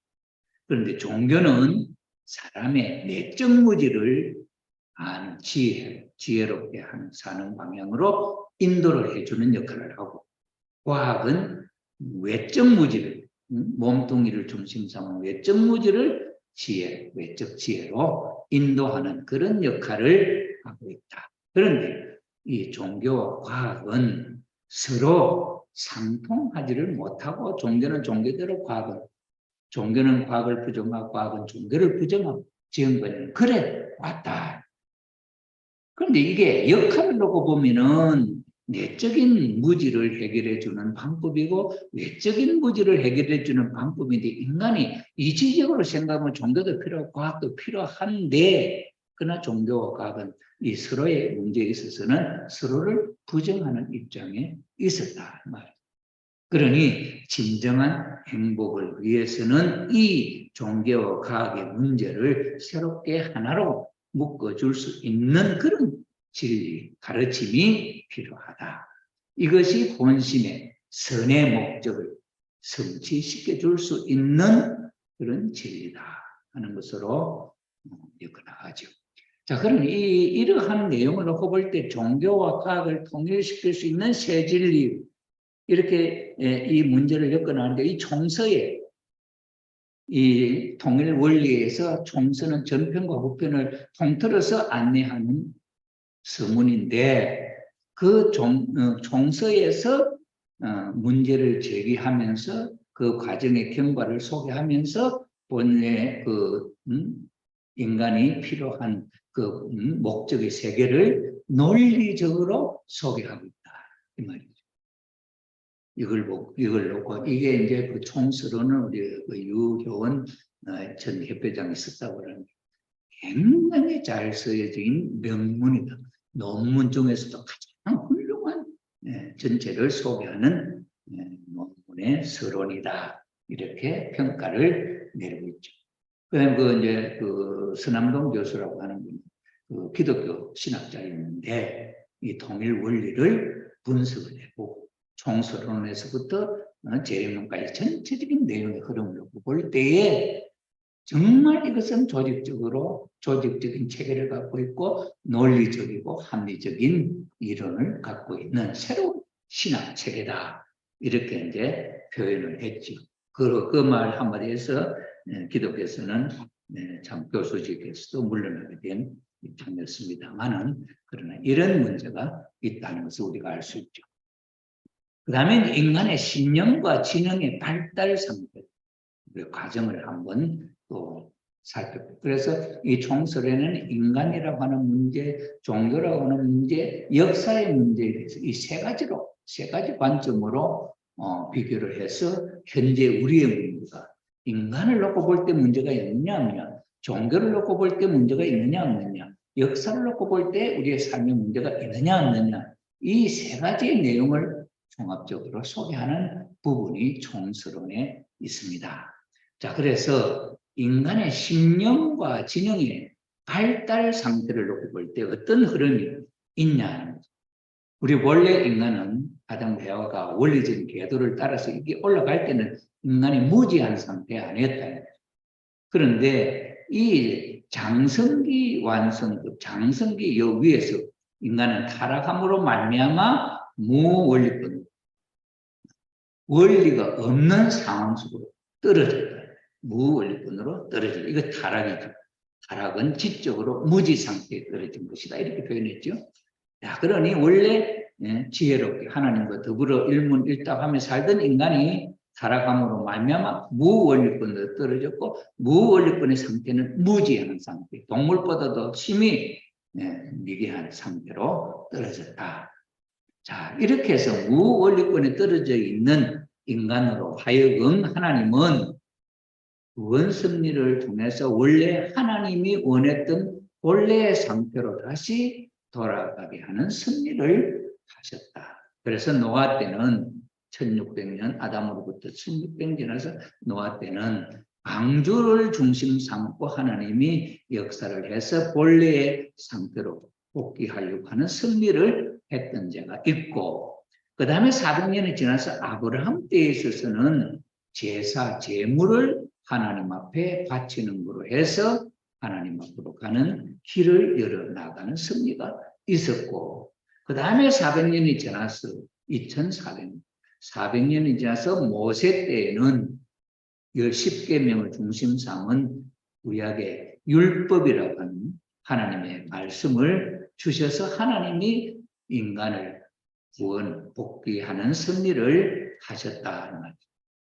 그런데 종교는 사람의 내적 무지를 아는 지혜롭게 사는 방향으로 인도를 해주는 역할을 하고 과학은 외적 무지를 몸뚱이를 중심 삼은 외적 무지를 지혜, 외적 지혜로 인도하는 그런 역할을 하고 있다. 그런데 이 종교와 과학은 서로 상통하지를 못하고 종교는 종교대로 종교는 과학을 부정하고 과학은 종교를 부정하고 지금까지는 그래 왔다. 그런데 이게 역할을 놓고 보면은 내적인 무지를 해결해 주는 방법이고 외적인 무지를 해결해 주는 방법인데 인간이 이지적으로 생각하면 종교도 필요하고 과학도 필요한데 그러나 종교와 과학은 이 서로의 문제에 있어서는 서로를 부정하는 입장에 있었다 말이에요. 그러니 진정한 행복을 위해서는 이 종교와 과학의 문제를 새롭게 하나로 묶어줄 수 있는 그런 진리, 가르침이 필요하다. 이것이 본심의 선의 목적을 성취시켜 줄 수 있는 그런 진리다 하는 것으로 엮어나가죠. 자, 그럼 이러한 내용을 놓고 볼 때 종교와 과학을 통일시킬 수 있는 새 진리, 이렇게 이 문제를 엮어나가는데 이 총서에 이 통일 원리에서 총서는 전편과 후편을 통틀어서 안내하는 서문인데 그 총서에서 문제를 제기하면서 그 과정의 경과를 소개하면서 본래 그 인간이 필요한 그 목적의 세계를 논리적으로 소개하고 있다 이 말이죠. 이걸 놓고 이게 이제 그 총서로는 우리 그 유효원 전 협회장이 썼다고 하는 굉장히 잘 쓰여진 명문이다. 논문 중에서도 가장 훌륭한 전체를 소개하는 논문의 서론이다. 이렇게 평가를 내리고 있죠. 그 이제 그 서남동 교수라고 하는 분, 그 기독교 신학자였는데 이 통일 원리를 분석을 해보고 총서론에서부터 재림론까지 전체적인 내용의 흐름을 볼 때에 정말 이것은 조직적인 체계를 갖고 있고 논리적이고 합리적인 이론을 갖고 있는 새로운 신학 체계다. 이렇게 이제 표현을 했죠. 그 말 한마디에서 기독교에서는 참 교수직에서도 물러나게 된 입장이었습니다만은 그러나 이런 문제가 있다는 것을 우리가 알 수 있죠. 그 다음에 인간의 신념과 지능의 발달 상태, 그 과정을 한번 또 살펴보고. 그래서 이 총설에는 인간이라고 하는 문제, 종교라고 하는 문제, 역사의 문제에 대해서 이 세 가지 관점으로 비교를 해서 현재 우리의 문제가 인간을 놓고 볼 때 문제가 있느냐 없느냐, 종교를 놓고 볼 때 문제가 있느냐 없느냐, 역사를 놓고 볼 때 우리의 삶의 문제가 있느냐 없느냐, 이 세 가지의 내용을 종합적으로 소개하는 부분이 총서론에 있습니다. 자, 그래서 인간의 신념과 지능의 발달 상태를 놓고 볼 때 어떤 흐름이 있냐. 우리 원래 인간은 아담과 해와가 원리적인 궤도를 따라서 이게 올라갈 때는 인간이 무지한 상태 아니었다. 그런데 이 장성기 완성급, 장성기 요 위에서 인간은 타락함으로 말미암아 무원리권, 원리가 없는 상황 속으로 떨어졌다. 무원리권으로 떨어졌다. 이거 타락이죠. 타락은 지적으로 무지 상태에 떨어진 것이다. 이렇게 표현했죠. 자, 그러니 원래 지혜롭게 하나님과 더불어 일문일답하며 살던 인간이 타락함으로 말미암아 무원리권으로 떨어졌고 무원리권의 상태는 무지한 상태, 동물보다도 심히 미개한 상태로 떨어졌다. 자, 이렇게 해서 무원리권에 떨어져 있는 인간으로 하여금 하나님은 구원섭리를 통해서 원래 하나님이 원했던 본래의 상태로 다시 돌아가게 하는 섭리를 하셨다. 그래서 노아 때는 1600년 아담으로부터 1600년 지나서 노아 때는 방주를 중심 삼고 하나님이 역사를 해서 본래의 상태로 복귀하려고 하는 섭리를 했던 제가 있고, 그 다음에 400년이 지나서 아브라함 때에 있어서는 제사, 제물을 하나님 앞에 바치는 거로 해서 하나님 앞으로 가는 길을 열어나가는 섭리가 있었고, 그 다음에 400년이 지나서 2400년, 400년이 지나서 모세 때에는 10계명을 중심 삼은 구약의 율법이라고 하는 하나님의 말씀을 주셔서 하나님이 인간을 구원, 복귀하는 섭리를 하셨다는 말이죠.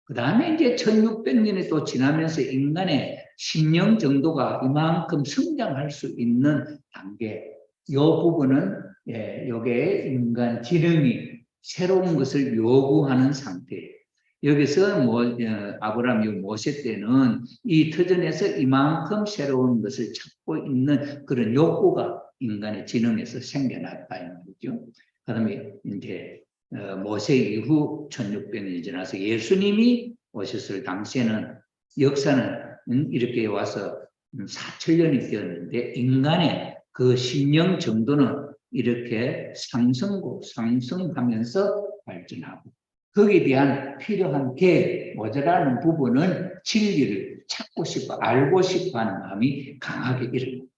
그 다음에 이제 1600년이 또 지나면서 인간의 심령 정도가 이만큼 성장할 수 있는 단계, 이 부분은 여기에 인간 지능이 새로운 것을 요구하는 상태예요. 여기서 아브라함, 모세 때는 이 터전에서 이만큼 새로운 것을 찾고 있는 그런 욕구가 인간의 지능에서 생겨났다 이 말이죠. 그다음에 이제 모세 이후 1600년이 지나서 예수님이 오셨을 당시에는 역사는 이렇게 와서 4000년이 되었는데 인간의 그 심령 정도는 이렇게 상승하면서 발전하고 거기에 대한 필요한 모자라는 부분은 진리를 찾고 싶어 알고 싶어 하는 마음이 강하게 일어납니다.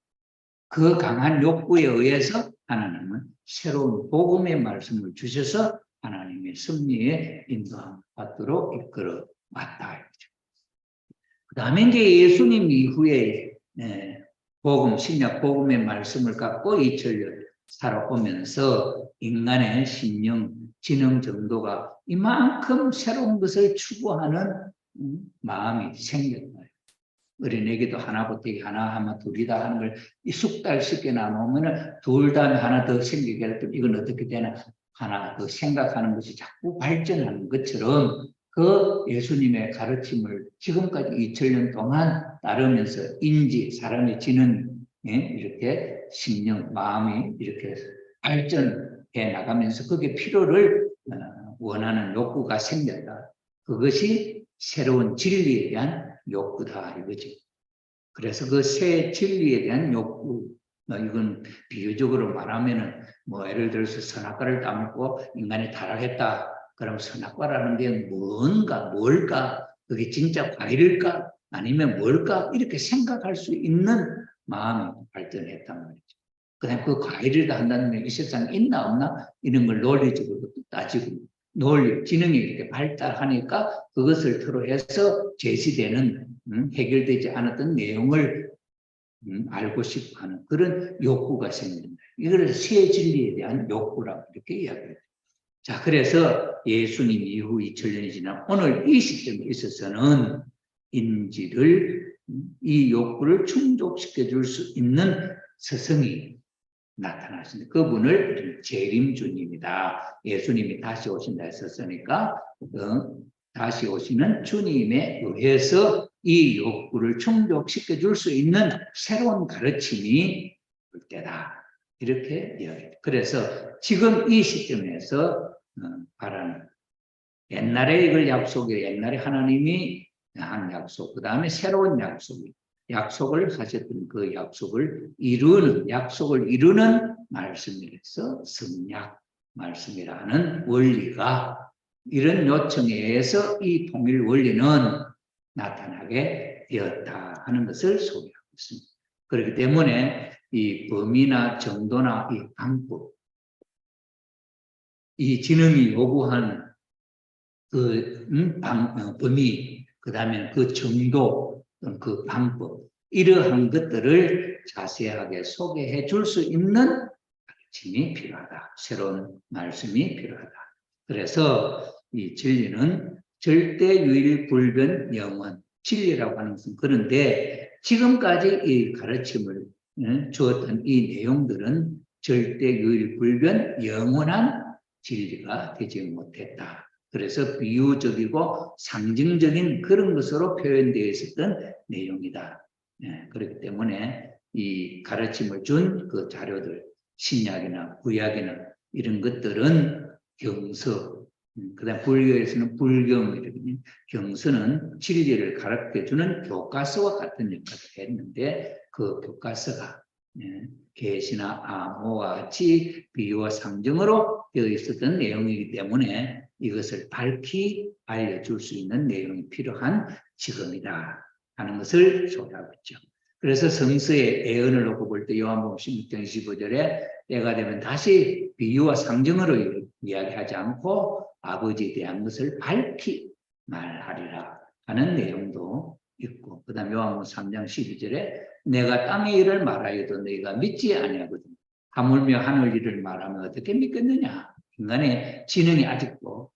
그 강한 욕구에 의해서 하나님은 새로운 복음의 말씀을 주셔서 하나님의 섭리에 인도함 받도록 이끌어 왔다. 그 다음에 이제 예수님 이후에 신약 복음의 말씀을 갖고 2000년 살아오면서 인간의 심령, 지능 정도가 이만큼 새로운 것을 추구하는 마음이 생겼다. 어린애기도 하나부터 하나 하면 둘이다 하는 걸 숙달시켜 나누면 둘 다음에 하나 더 생기게 할 때 이건 어떻게 되나 하나 더 생각하는 것이 자꾸 발전하는 것처럼 그 예수님의 가르침을 지금까지 2000년 동안 따르면서 사람의 지능, 이렇게 심령, 마음이 이렇게 발전해 나가면서 그게 필요를 원하는 욕구가 생겼다. 그것이 새로운 진리에 대한 욕구다 이거지. 그래서 그 새 진리에 대한 욕구, 이건 비유적으로 말하면은 예를 들어서 선악과를 따먹고 인간이 타락했다. 그럼 선악과라는 게 뭘까? 그게 진짜 과일일까? 아니면 뭘까? 이렇게 생각할 수 있는 마음이 발전했단 말이죠. 그다음에 그 과일이다 한다면 이 세상에 있나 없나? 이런 걸 논리적으로 따지고 지능이 이렇게 발달하니까 그것을 토로해서 제시되는 해결되지 않았던 내용을 알고 싶어하는 그런 욕구가 생긴다. 이걸 새 진리에 대한 욕구라고 이렇게 이야기해요. 자, 그래서 예수님 이후 2000년이 지난 오늘 이 시점에 있어서는 이 욕구를 충족시켜 줄 수 있는 스승이 나타나십니다. 그분을 재림주님이다. 예수님이 다시 오신다 했었으니까 다시 오시는 주님에 의해서 이 욕구를 충족시켜 줄 수 있는 새로운 가르침이 올 때다. 이렇게 이야기합니다. 그래서 지금 이 시점에서 바라는 옛날에 이걸 옛날에 하나님이 한 약속, 그 다음에 새로운 약속을 하셨던 그 약속을 이루는 말씀이라서 성약 말씀이라는 원리가 이런 요청에 의해서 이 통일 원리는 나타나게 되었다 하는 것을 소개하고 있습니다. 그렇기 때문에 이 범위나 정도나 이 방법, 이 지능이 요구하는 그 범위, 그 다음에 그 정도, 그 방법, 이러한 것들을 자세하게 소개해 줄 수 있는 가르침이 필요하다. 새로운 말씀이 필요하다. 그래서 이 진리는 절대 유일 불변 영원, 진리라고 하는 것은 그런데 지금까지 이 가르침을 주었던 이 내용들은 절대 유일 불변 영원한 진리가 되지 못했다. 그래서 비유적이고 상징적인 그런 것으로 표현되어 있었던 내용이다. 그렇기 때문에 이 가르침을 준 그 자료들, 신약이나 구약이나 이런 것들은 경서, 그다음 불교에서는 불경, 경서는 진리를 가르쳐주는 교과서와 같은 역할을 했는데 그 교과서가 계시나 암호와 같이 비유와 상징으로 되어 있었던 내용이기 때문에 이것을 밝히 알려줄 수 있는 내용이 필요한 지금이다 하는 것을 소개하고 있죠. 그래서 성서의 예언을 놓고 볼 때 요한복음 16장 25절에 때가 되면 다시 비유와 상징으로 이야기하지 않고 아버지에 대한 것을 밝히 말하리라. 하는 내용도 있고, 그 다음에 요한복음 3장 12절에 내가 땅의 일을 말하여도 너희가 믿지 아니하거든. 하물며 하늘 일을 말하면 어떻게 믿겠느냐. 인간의 지능이 아직도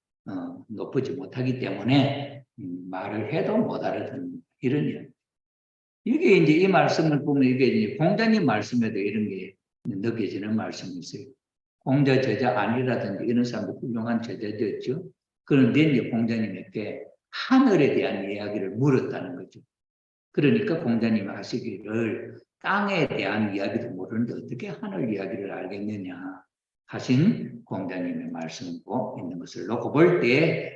높지 못하기 때문에 말을 해도 못 알아듣는 이런 이야기. 이게 이제 이 말씀을 보면 이게 이제 공자님 말씀에도 이런 게 느껴지는 말씀이 있어요. 공자 제자 아니라든지 이런 사람도 훌륭한 제자들이었죠. 그런데 이제 공자님에게 하늘에 대한 이야기를 물었다는 거죠. 그러니까 공자님이 하시기를 땅에 대한 이야기도 모르는데 어떻게 하늘 이야기를 알겠느냐 하신 공자님의 말씀도 있는 것을 놓고 볼 때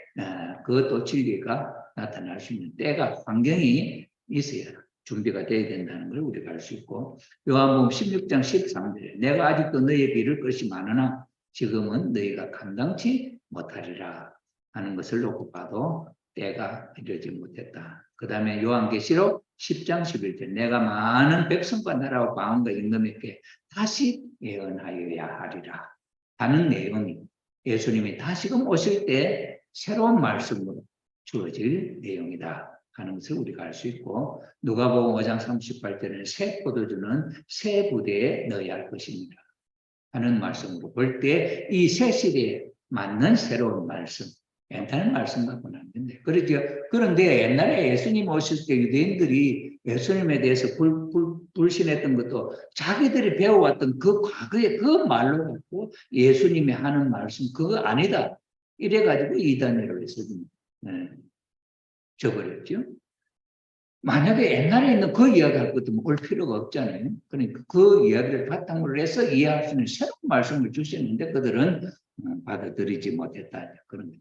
그것도 진리가 나타날 수 있는 때가 환경이 있어야 준비가 돼야 된다는 걸 우리가 알 수 있고, 요한복음 16장 13절에 내가 아직도 너희에게 이를 것이 많으나 지금은 너희가 감당치 못하리라 하는 것을 놓고 봐도 때가 이르지 못했다. 그 다음에 요한계시록 10장 11절 내가 많은 백성과 나라와 방언과 임금에게 다시 예언하여야 하리라 하는 내용이 예수님이 다시금 오실 때 새로운 말씀으로 주어질 내용이다 하는 것을 우리가 알 수 있고, 누가복음 5장 38절에는 새 포도주는 새 부대에 넣어야 할 것입니다 하는 말씀으로 볼 때 이 새 시대에 맞는 새로운 말씀, 옛날 말씀 갖고는 안 된다. 그렇죠. 그런데 옛날에 예수님 오실 때 유대인들이 예수님에 대해서 불신했던 것도 자기들이 배워왔던 그 과거의 그 말로 갖고 예수님이 하는 말씀 그거 아니다. 이래가지고 이단이라고 해서 저버렸죠. 만약에 옛날에 있는 그 이야기할 것도 올 필요가 없잖아요. 그러니까 그 이야기를 바탕으로 해서 이해할 수 있는 새로운 말씀을 주셨는데 그들은 받아들이지 못했다. 그런 거죠.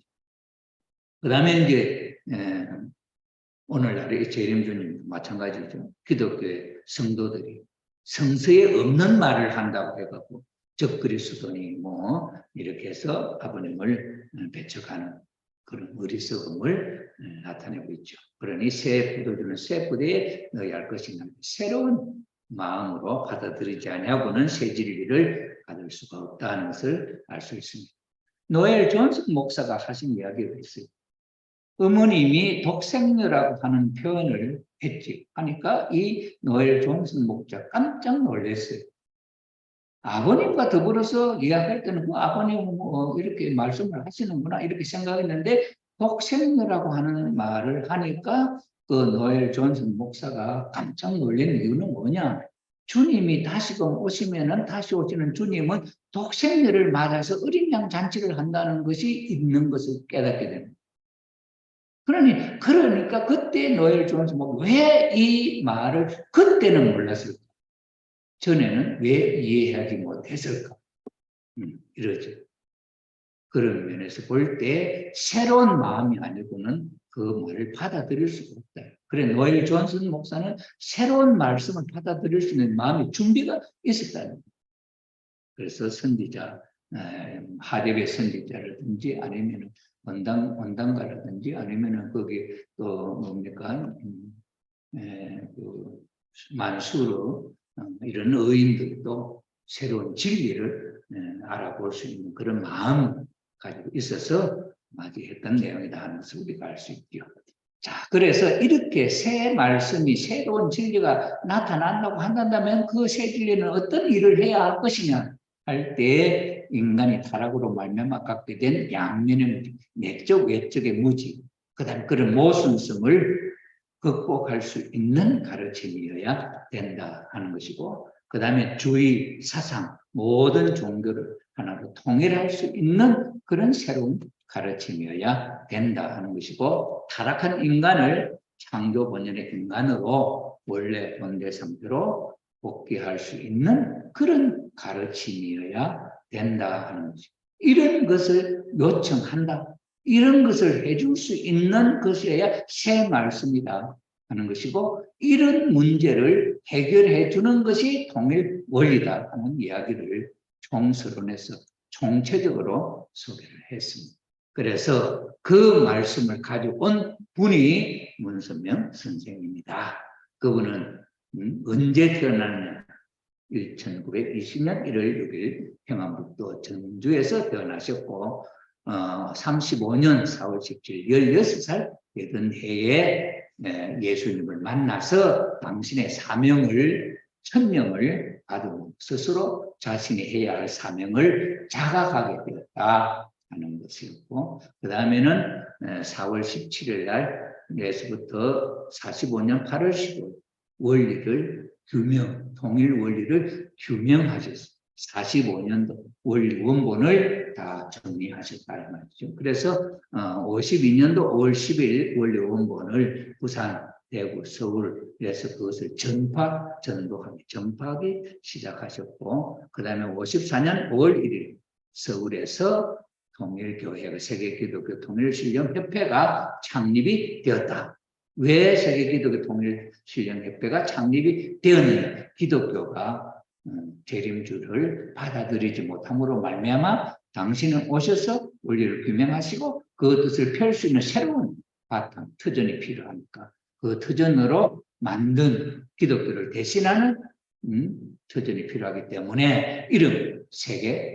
그 다음에 이제 오늘날의 재림주님도 마찬가지죠. 기독교의 성도들이 성서에 없는 말을 한다고 해갖고 적그리스도니 뭐 이렇게 해서 아버님을 배척하는 그런 어리석음을 나타내고 있죠. 그러니 새 포도주는 새 부대에 넣어야 할 것인가. 새로운 마음으로 받아들이지 아니하고는 새 진리를 받을 수가 없다는 것을 알 수 있습니다. 노엘 존슨 목사가 하신 이야기가 있어요. 어머님이 독생녀라고 하는 표현을 했지. 하니까 이 노엘 존슨 목사 깜짝 놀랐어요. 아버님과 더불어서 이야기할 때는 그 아버님은 뭐 이렇게 말씀을 하시는구나 이렇게 생각했는데 독생녀라고 하는 말을 하니까 그 노엘 존슨 목사가 깜짝 놀란 이유는 뭐냐? 주님이 다시금 오시면은 다시 오시는 주님은 독생녀를 맞아서 어린 양 잔치를 한다는 것이 있는 것을 깨닫게 됩니다. 그러니까 그때 노엘 존슨 목사 왜 이 말을 그때는 몰랐을까? 전에는 왜 이해하지 못했을까? 이러죠. 그런 면에서 볼 때 새로운 마음이 아니고는 그 말을 받아들일 수가 없다. 그래 노엘 존슨 목사는 새로운 말씀을 받아들일 수 있는 마음의 준비가 있었다는 거예요. 그래서 선지자, 하대의 선지자라든지 아니면 원당가라든지 아니면 거기 또 뭡니까 그 만수르 이런 의인들도 새로운 진리를 알아볼 수 있는 그런 마음을 가지고 있어서 맞이했던 내용이다 하는 것을 우리가 알 수 있죠. 자, 그래서 이렇게 새 말씀이 새로운 진리가 나타난다고 한다면 그 새 진리는 어떤 일을 해야 할 것이냐 할 때 인간이 타락으로 말미암아 갖게 된 양면의 내적 외적의 무지, 그다음 그런 모순성을 극복할 수 있는 가르침이어야 된다 하는 것이고, 그 다음에 주의, 사상, 모든 종교를 하나로 통일할 수 있는 그런 새로운 가르침이어야 된다 하는 것이고, 타락한 인간을 창조 본연의 인간으로 원래 본래 상태로 복귀할 수 있는 그런 가르침이어야 된다 하는 것이고, 이런 것을 요청한다. 이런 것을 해줄 수 있는 것이어야 새 말씀이다 하는 것이고, 이런 문제를 해결해 주는 것이 통일 원리다 하는 이야기를 총서론에서 총체적으로 소개를 했습니다. 그래서 그 말씀을 가져온 분이 문선명 선생입니다. 그분은 언제 태어났냐? 1920년 1월 6일 평안북도 전주에서 태어나셨고 35년 4월 17일 16살 되던 해에 예수님을 만나서 당신의 사명을 천명을 받은 스스로 자신이 해야 할 사명을 자각하게 되었다 하는 것이었고, 그 다음에는 4월 17일 날 예수부터 45년 8월 15일 원리를 통일 원리를 규명하셨습니다. 45년도 원리 원본을 다 정리하셨다 이 말이죠. 그래서 52년도 5월 10일 원리 원본을 부산, 대구, 서울에서 그것을 전파하기 시작하셨고, 그 다음에 54년 5월 1일 서울에서 통일교회가 세계기독교 통일신령협회가 창립이 되었다. 왜 세계기독교 통일신령협회가 창립이 되었느냐? 기독교가 재림주를 받아들이지 못함으로 말미암아 당신은 오셔서 원리를 규명하시고 그 뜻을 펼 수 있는 새로운 바탕, 터전이 필요하니까 그 터전으로 만든 기독교를 대신하는 터전이 필요하기 때문에 이름 세계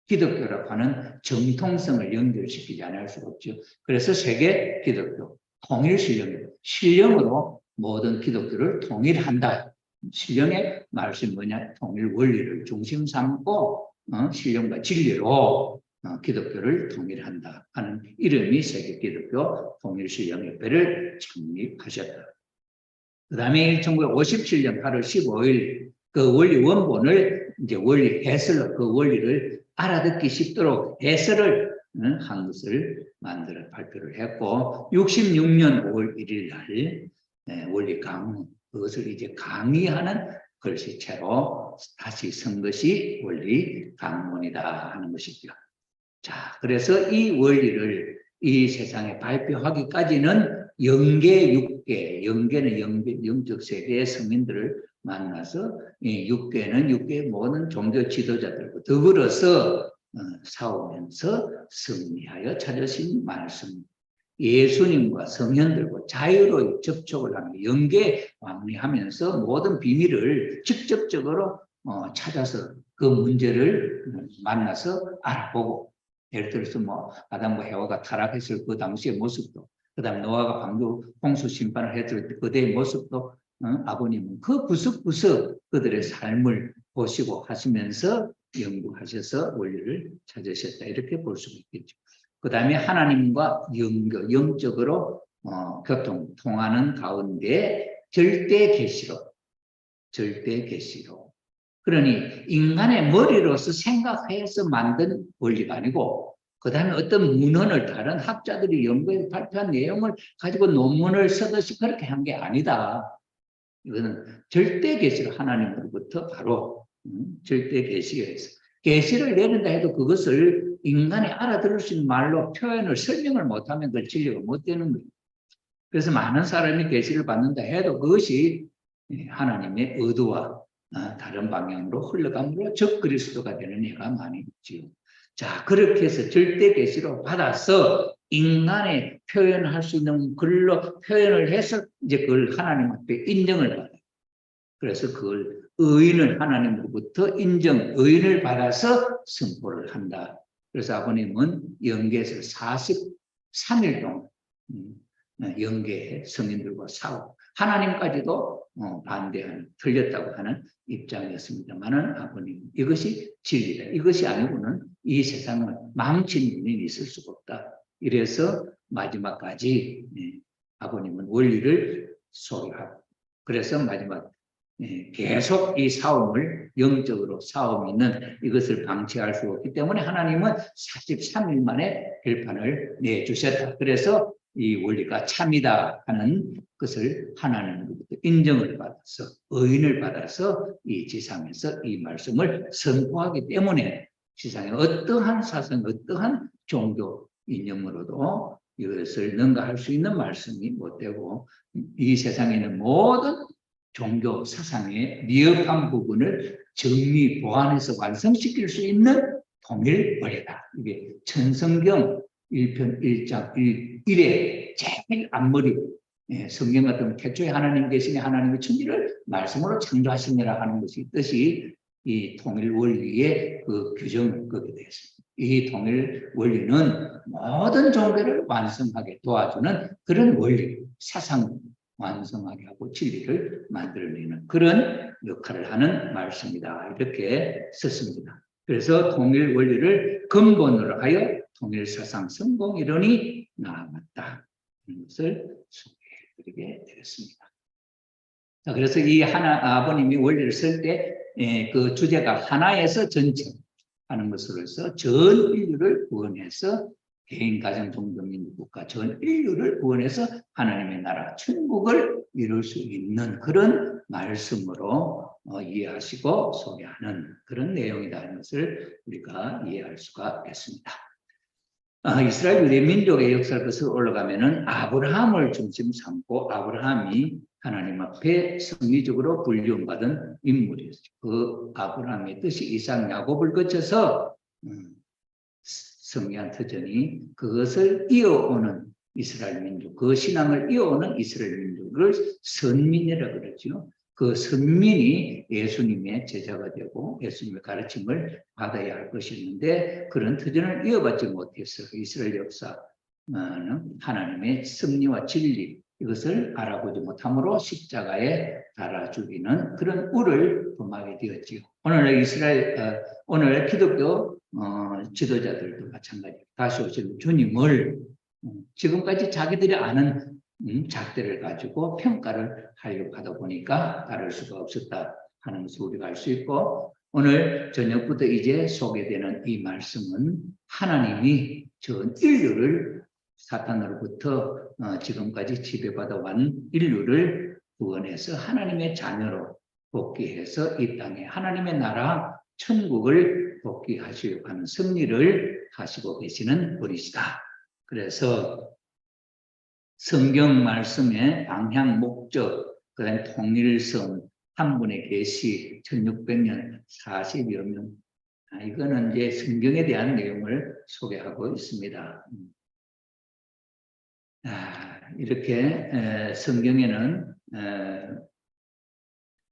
기독교라고 하는 정통성을 연결시키지 않을 수가 없죠. 그래서 세계 기독교 신령으로 모든 기독교를 통일한다. 신령의 말씀이 뭐냐? 통일 원리를 중심 삼고 신령과 진리로 기독교를 통일한다 하는 이름이 세계기독교 통일신령협회를 창립하셨다. 그 다음에 1957년 8월 15일 그 원리 원본을 이제 원리 해설로 그 원리를 알아듣기 쉽도록 해설을 한 것을 만들어 발표를 했고, 66년 5월 1일 날 원리 강론 그것을 이제 강의하는 글씨체로 다시 쓴 것이 원리 강론이다 하는 것이죠. 자, 그래서 이 원리를 이 세상에 발표하기까지는 영계 6계, 영계는 영적 세계의 성인들을 만나서 이 6계는 모든 종교 지도자들과 더불어서 싸우면서 승리하여 찾으신 말씀, 예수님과 성현들과 자유로이 접촉을 하며 영계 왕래하면서 모든 비밀을 직접적으로 찾아서 그 문제를 만나서 알아보고, 예를 들어서 뭐 아담과 해와가 타락했을 그 당시의 모습도, 그 다음에 노아가 방주 홍수 심판을 했을 때 그대의 모습도 아버님은 그 구석구석 그들의 삶을 보시고 하시면서 연구하셔서 원리를 찾으셨다 이렇게 볼 수가 있겠죠. 그 다음에 하나님과 영적으로 통하는 가운데 절대 계시로. 그러니 인간의 머리로서 생각해서 만든 원리가 아니고, 그 다음에 어떤 문헌을 다른 학자들이 연구해서 발표한 내용을 가지고 논문을 쓰듯이 그렇게 한 게 아니다. 이거는 절대 계시로 하나님으로부터 바로 절대 계시에서 계시를 내린다 해도 그것을 인간이 알아들을 수 있는 말로 표현을 설명을 못하면 그 진리가 못 되는 거예요. 그래서 많은 사람이 계시를 받는다 해도 그것이 하나님의 의도와 다른 방향으로 흘러감으로 적그리스도가 되는 예가 많이 있지요. 자, 그렇게 해서 절대 계시로 받아서 인간의 표현할 수 있는 글로 표현을 해서 이제 그걸 하나님 앞에 인정을 받아요. 그래서 그걸 의인을 하나님으로부터 의인을 받아서 선포를 한다. 그래서 아버님은 영계에서 43일 동안 영계의 성인들과 싸우고 하나님까지도 반대하는, 틀렸다고 하는 입장이었습니다만은 아버님 이것이 진리다. 이것이 아니고는 이 세상을 망친 분이 있을 수가 없다. 이래서 마지막까지 아버님은 원리를 소유하고, 그래서 마지막 계속 이 싸움을 영적으로 싸움이 있는 이것을 방치할 수 없기 때문에 하나님은 43일 만에 결판을 내주셨다. 그래서 이 원리가 참이다 하는 것을 하나님으로부터 인정을 받아서 의인을 받아서 이 지상에서 이 말씀을 선포하기 때문에 지상에 어떠한 사상, 어떠한 종교 이념으로도 이것을 능가할 수 있는 말씀이 못 되고, 이 세상에 있는 모든 종교 사상의 미흡한 부분을 정리 보완해서 완성시킬 수 있는 통일 원리다. 이게 천성경 1편 1장 1의 제일 앞머리, 성경 같은 태초에 하나님 계시니 하나님의 천지를 말씀으로 창조하시니라 하는 것이 뜻이 이 통일 원리의 그 규정을 끄게 되었습니다. 이 통일 원리는 모든 종교를 완성하게 도와주는 그런 원리, 사상 완성하게 하고 진리를 만들어내는 그런 역할을 하는 말씀이다. 이렇게 썼습니다. 그래서 통일 원리를 근본으로 하여 통일 사상 성공 이론이 나아갔다. 하는 것을 소개해드리게 되겠습니다. 자, 그래서 이 아버님이 원리를 쓸 때 그 주제가 하나에서 전체 하는 것으로서 전 인류를 구원해서 개인, 가정, 종교, 민족, 국가 전 인류를 구원해서 하나님의 나라, 천국을 이룰 수 있는 그런 말씀으로 이해하시고 소개하는 그런 내용이라는 것을 우리가 이해할 수가 있겠습니다. 이스라엘 유대 민족의 역사를 올라가면은 아브라함을 중심 삼고 아브라함이 하나님 앞에 성리적으로 불륜받은 인물이었죠. 그 아브라함의 뜻이 이삭, 야곱을 거쳐서 성리한 터전이 그것을 이어오는 이스라엘 민족, 그 신앙을 이어오는 이스라엘 민족을 선민이라고 그러죠. 그 선민이 예수님의 제자가 되고 예수님의 가르침을 받아야 할 것이었는데 그런 터전을 이어받지 못해서 이스라엘 역사는 하나님의 섭리와 진리 이것을 알아보지 못함으로 십자가에 달아 죽이는 그런 우를 범하게 되었지요. 오늘 기독교 지도자들도 마찬가지로 다시 오실 주님을 지금까지 자기들이 아는 잣대를 가지고 평가를 하려고 하다 보니까 다를 수가 없었다 하는 것을 우리가 알 수 있고 오늘 저녁부터 이제 소개되는 이 말씀은 하나님이 전 인류를 사탄으로부터 지금까지 지배받아 왔는 인류를 구원해서 하나님의 자녀로 복귀해서 이 땅에 하나님의 나라 천국을 복귀하시려고 하는 승리를 하시고 계시는 분이시다. 그래서 성경 말씀의 방향, 목적, 그다음 통일성, 한 분의 계시, 1600년, 40여 명. 이거는 이제 성경에 대한 내용을 소개하고 있습니다. 이렇게 성경에는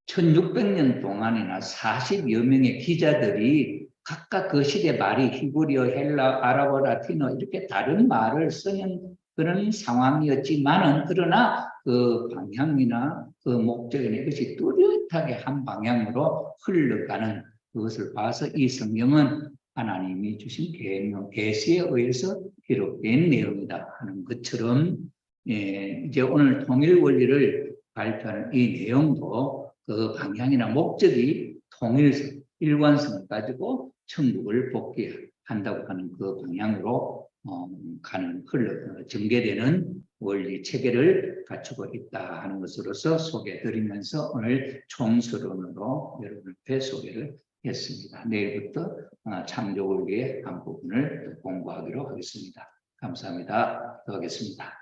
1600년 동안이나 40여 명의 기자들이 각각 그 시대 말이 히브리어, 헬라, 아랍어, 라틴어 이렇게 다른 말을 쓰는 그런 상황이었지만은 그러나 그 방향이나 그 목적이나 이것이 뚜렷하게 한 방향으로 흘러가는 그것을 봐서 이 성경은 하나님이 주신 계시에 의해서 기록된 내용이다 하는 것처럼 이제 오늘 통일 원리를 발표하는 이 내용도 그 방향이나 목적이 통일성, 일관성을 가지고 천국을 복귀한다고 하는 그 방향으로 전개되는 원리 체계를 갖추고 있다 하는 것으로서 소개해드리면서 오늘 총서론으로 여러분 앞에 소개를 했습니다. 내일부터 창조 원리의 한 부분을 공부하기로 하겠습니다. 감사합니다. 또 하겠습니다.